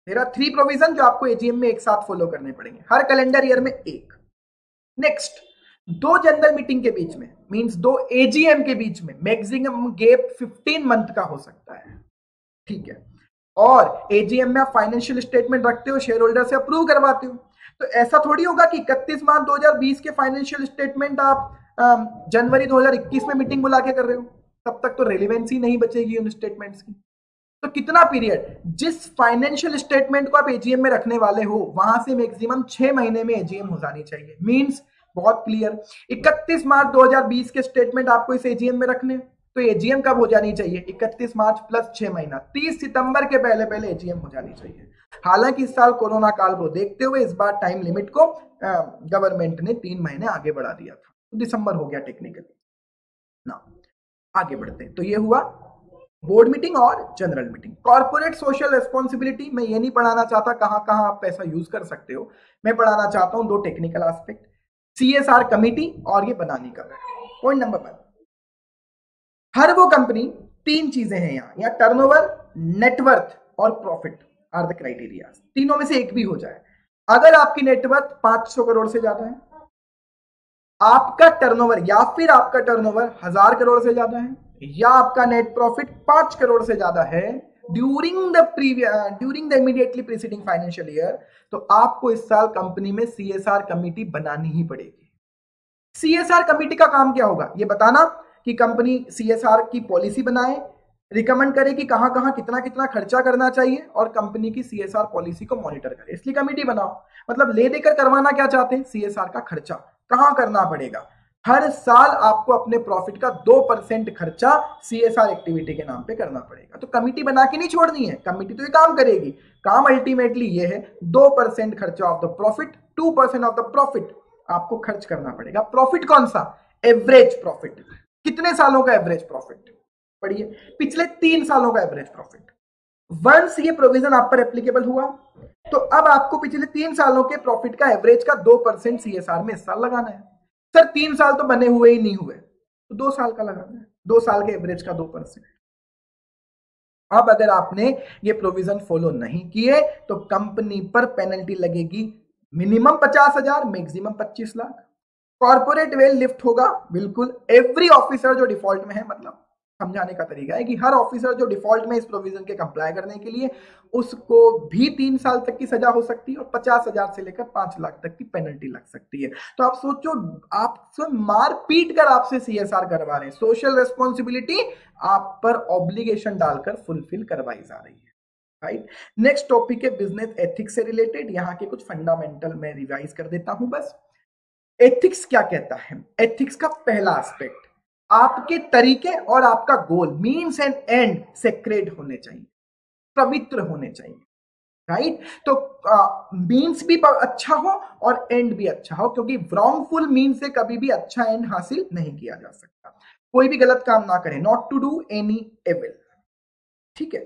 मेरा 3 प्रोविजन जो आपको एजीएम में एक साथ फॉलो करने पड़ेंगे, हर कैलेंडर ईयर में एक। नेक्स्ट, 2 जनरल मीटिंग के बीच में, मींस 2 एजीएम के बीच में मैक्सिमम गैप 15 मंथ का हो सकता है। ठीक है? और एजीएम में आप फाइनेंशियल स्टेटमेंट रखते हो, शेयर होल्डर से अप्रूव करवाते हो, तो ऐसा थोड़ी होगा कि 31 मार्च 2020 के फाइनेंशियल स्टेटमेंट आप जनवरी 2021 में मीटिंग बुला के कर रहे हो, तब तक तो रेलिवेंसी नहीं बचेगी उन स्टेटमेंट्स की। तो कितना पीरियड, जिस फाइनेंशियल स्टेटमेंट को आप एजीएम में रखने वाले हो वहां से मैक्सिमम 6 महीने में एजीएम हो जानी चाहिए। मींस बहुत क्लियर, 31 मार्च 2020 के स्टेटमेंट आपको इस एजीएम में रखने, तो एजीएम कब हो जानी चाहिए? 31 मार्च प्लस 6 महीना, 30 सितंबर के पहले पहले एजीएम हो जानी चाहिए। हालांकि इस साल कोरोना काल को देखते हुए इस बार टाइम लिमिट को गवर्नमेंट ने 3 महीने आगे बढ़ा दिया था, तो दिसंबर हो गया टेक्निकली ना। आगे बढ़ते हैं, तो ये हुआ बोर्ड मीटिंग और general meeting. Corporate social responsibility, मैं ये नहीं पढ़ाना चाहता कहां कहां आप पैसा यूज कर सकते हो, मैं पढ़ाना चाहता हूं 2 टेक्निकल एस्पेक्ट, सीएसआर कमिटी और ये बनानी कब है। पॉइंट नंबर 1, हर वो कंपनी, 3 चीजें हैं यहाँ टर्नओवर, नेटवर्थ और प्रॉफिट आर द क्राइटेरिया, तीनों में से एक भी हो जाए। अगर आपकी नेटवर्थ 500 करोड़ से ज्यादा है, आपका टर्नओवर या फिर आपका टर्नओवर 1000 करोड़ से ज्यादा है या आपका नेट प्रॉफिट 5 करोड़ से ज्यादा है during the immediately preceding financial year, तो आपको इस साल कंपनी में सीएसआर कमेटी बनानी ही पड़ेगी। सीएसआर कमेटी का काम क्या होगा? ये बताना कि कंपनी सीएसआर की पॉलिसी बनाए, रिकमेंड करे कि कहां कहां कितना कितना खर्चा करना चाहिए और कंपनी की सीएसआर पॉलिसी को मॉनिटर करे। इसलिए कमेटी बनाओ। मतलब ले देकर करवाना क्या चाहते हैं? सीएसआर का खर्चा कहां करना पड़ेगा? हर साल आपको अपने प्रॉफिट का 2% खर्चा सीएसआर एक्टिविटी के नाम पे करना पड़ेगा। तो कमेटी बना के नहीं छोड़नी है, कमेटी तो ये काम करेगी। काम अल्टीमेटली ये है 2% खर्चा of the profit, 2% of the profit आपको खर्च करना पड़ेगा। प्रॉफिट कौन सा? Average profit. कितने सालों का एवरेज प्रॉफिट? पढ़िए, पिछले 3 सालों का एवरेज प्रॉफिट। वंस ये प्रोविजन आप पर एप्लीकेबल हुआ तो अब आपको पिछले 3 सालों के प्रॉफिट का एवरेज का 2% सीएसआर में इस साल लगाना है। सर 3 साल तो बने हुए ही नहीं हुए, तो 2 साल का लगाना है, 2 साल के एवरेज का 2%। अब अगर आपने ये प्रोविजन फॉलो नहीं किए तो कंपनी पर पेनल्टी लगेगी, minimum 50,000, maximum 25 lakh. Corporate veil lift होगा बिल्कुल। एवरी ऑफिसर जो डिफॉल्ट में है, मतलब समझाने का तरीका है कि हर ऑफिसर जो डिफॉल्ट में इस प्रोविजन के कंप्लाई करने के लिए, उसको भी 3 साल तक की सजा हो सकती है और 50,000 से लेकर 5 लाख तक की पेनल्टी लग सकती है। तो आप सोचो, आप मार पीट कर आपसे सीएसआर करवा रहे हैं, सोशल रेस्पॉन्सिबिलिटी आप पर ऑब्लिगेशन डालकर फुलफिल करवाई जा रही है। राइट। नेक्स्ट टॉपिक है बिजनेस एथिक्स से रिलेटेड। यहाँ के कुछ फंडामेंटल मैं रिवाइज कर देता हूं बस। एथिक्स क्या कहता है? एथिक्स का पहला एस्पेक्ट, आपके तरीके और आपका गोल, मीन्स एंड एंड सेक्रेड होने चाहिए, पवित्र होने चाहिए। राइट। तो मीन्स भी अच्छा हो और एंड भी अच्छा हो, क्योंकि wrongful मीन्स से कभी भी अच्छा एंड हासिल नहीं किया जा सकता। कोई भी गलत काम ना करें, not to do any evil. ठीक है।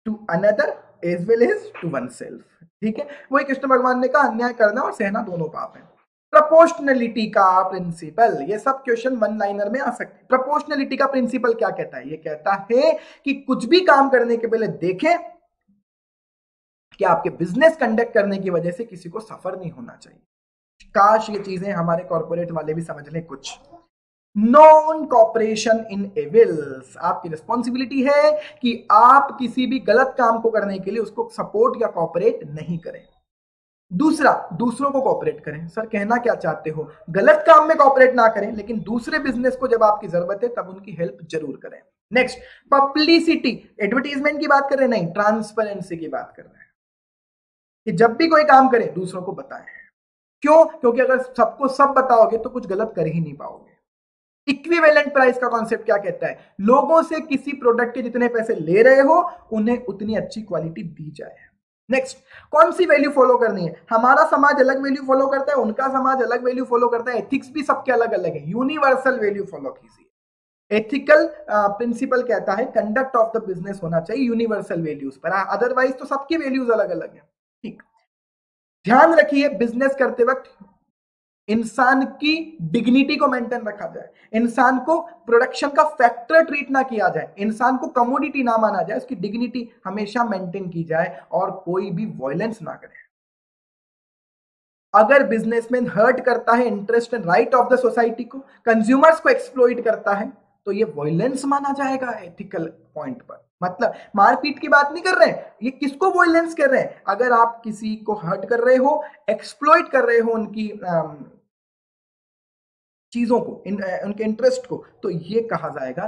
To another as well as to oneself. ठीक है। वही कृष्ण भगवान ने कहा, अन्याय करना और सहना दोनों पाप है। प्रपोर्शनलिटी का प्रिंसिपल, ये सब क्वेश्चन वन लाइनर में आ सकते हैं। प्रपोर्शनलिटी का प्रिंसिपल क्या कहता है? ये कहता है कि कुछ भी काम करने के पहले देखें कि आपके बिजनेस कंडक्ट करने की वजह से किसी को सफर नहीं होना चाहिए। काश ये चीजें हमारे कॉर्पोरेट वाले भी समझ लें कुछ। नॉन कॉपरेशन इन एविल्स, आपकी रिस्पॉन्सिबिलिटी है कि आप किसी भी गलत काम को करने के लिए उसको सपोर्ट या कॉपरेट नहीं करें। दूसरा, दूसरों को कॉपरेट करें। सर कहना क्या चाहते हो? गलत काम में कॉपरेट ना करें, लेकिन दूसरे बिजनेस को जब आपकी जरूरत है तब उनकी हेल्प जरूर करें। नेक्स्ट, पब्लिसिटी, एडवर्टीजमेंट की बात कर रहे हैं, नहीं, ट्रांसपेरेंसी की बात कर रहे हैं कि जब भी कोई काम करें दूसरों को बताएं। क्यों? क्योंकि अगर सबको सब बताओगे तो कुछ गलत कर ही नहीं पाओगे। इक्विवेलेंट प्राइस का कॉन्सेप्ट क्या कहता है? लोगों से किसी प्रोडक्ट के जितने पैसे ले रहे हो उन्हें उतनी अच्छी क्वालिटी दी जाए। नेक्स्ट, कौन सी वैल्यू फॉलो करनी है? हमारा समाज अलग वैल्यू फॉलो करता है, उनका समाज अलग वैल्यू फॉलो करता है, एथिक्स भी सबके अलग अलग है। यूनिवर्सल वैल्यू फॉलो कीजिए। एथिकल प्रिंसिपल कहता है कंडक्ट ऑफ द बिजनेस होना चाहिए यूनिवर्सल वैल्यूज पर, अदरवाइज तो सबकी वैल्यूज अलग अलग है। ठीक, ध्यान रखिए बिजनेस करते वक्त इंसान की डिग्निटी को मेंटेन रखा जाए, इंसान को प्रोडक्शन का फैक्टर ट्रीट ना किया जाए, इंसान को कमोडिटी ना माना जाए, उसकी डिग्निटी हमेशा मेंटेन की जाए और कोई भी वायलेंस ना करे। अगर बिजनेसमैन हर्ट करता है interest and right of the society को, कंज्यूमर्स को एक्सप्लॉइट करता है, तो ये वायलेंस माना जाएगा एथिकल पॉइंट पर। मतलब मारपीट की बात नहीं कर रहे हैं, ये किसको वायलेंस कर रहे हैं? अगर आप किसी को हर्ट कर रहे हो, एक्सप्लॉइट कर रहे हो उनकी चीजों को, उनके इंटरेस्ट को, तो ये कहा जाएगा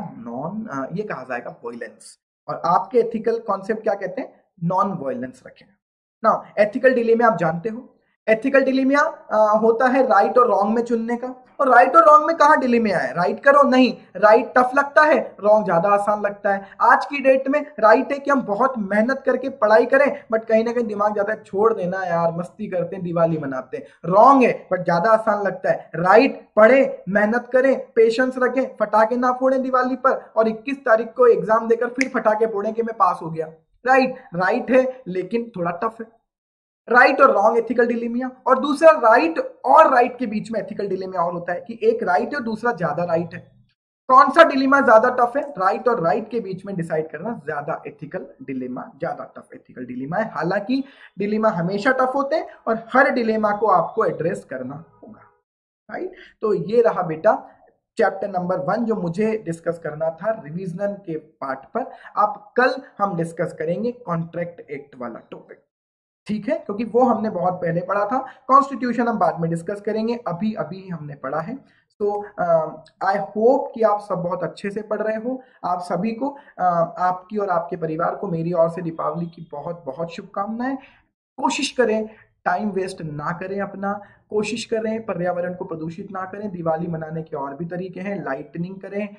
ये कहा जाएगा वायलेंस। और आपके एथिकल कॉन्सेप्ट क्या कहते हैं? नॉन वायलेंस रखें ना। एथिकल डिलेमा आप जानते हो, एथिकल डिलेमा होता है राइट और रॉन्ग में चुनने का। और राइट और रॉन्ग में कहां डिलेमा है? राइट करो, नहीं, राइट टफ लगता है, रॉन्ग ज्यादा आसान लगता है। आज की डेट में राइट है कि हम बहुत मेहनत करके पढ़ाई करें, बट कहीं ना कहीं दिमाग जाता है छोड़ देना यार, मस्ती करते हैं, दिवाली मनाते हैं। रॉन्ग है बट ज्यादा आसान लगता है। राइट, पढ़ें, मेहनत करें, पेशेंस रखें, फटाके ना फोड़ें दिवाली पर और 21 तारीख को एग्जाम देकर फिर फटाके फोड़ें कि मैं पास हो गया। राइट, राइट है लेकिन थोड़ा टफ है। राइट और रॉन्ग एथिकल डिलेमिया। और दूसरा, राइट और राइट के बीच में एथिकल डिलेमिया और होता है कि एक राइट है और दूसरा ज्यादा राइट है। कौन सा डिलेमा ज्यादा टफ है? राइट और राइट के बीच में डिसाइड करना ज्यादा एथिकल डिलेमा, ज्यादा टफ एथिकल डिलेमा है। हालांकि डिलेमा हमेशा टफ होते हैं और हर डिलेमा को आपको एड्रेस करना होगा, राइट। तो ये रहा बेटा चैप्टर नंबर 1 जो मुझे डिस्कस करना था रिवीजन के पार्ट पर। अब कल हम डिस्कस करेंगे कॉन्ट्रैक्ट एक्ट वाला टॉपिक, ठीक है, क्योंकि वो हमने बहुत पहले पढ़ा था। कॉन्स्टिट्यूशन हम बाद में डिस्कस करेंगे, अभी अभी हमने पढ़ा है। तो आई होप कि आप सब बहुत अच्छे से पढ़ रहे हो। आप सभी को आपकी और आपके परिवार को मेरी ओर से दीपावली की बहुत बहुत शुभकामनाएं। कोशिश करें टाइम वेस्ट ना करें अपना, कोशिश करें पर्यावरण को प्रदूषित ना करें। दिवाली मनाने के और भी तरीके हैं, लाइटनिंग करें,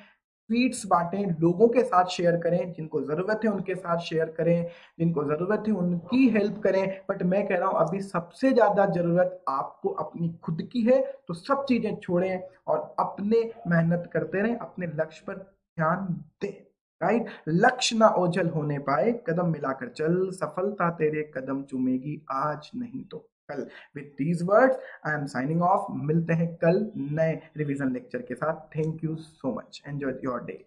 स्वीट्स बांटें, लोगों के साथ शेयर करें, जिनको जरूरत है उनके साथ शेयर करें, जिनको जरूरत है उनकी हेल्प करें। बट मैं कह रहा हूं अभी सबसे ज्यादा जरूरत आपको अपनी खुद की है, तो सब चीजें छोड़ें और अपने मेहनत करते रहें, अपने लक्ष्य पर ध्यान दें, राइट। लक्ष्य ना ओझल होने पाए, कदम मिलाकर चल, सफलता तेरे कदम चूमेगी आज नहीं तो कल। With these words I am signing off. मिलते हैं कल नए रिवीजन लेक्चर के साथ। Thank you so much, enjoy your day.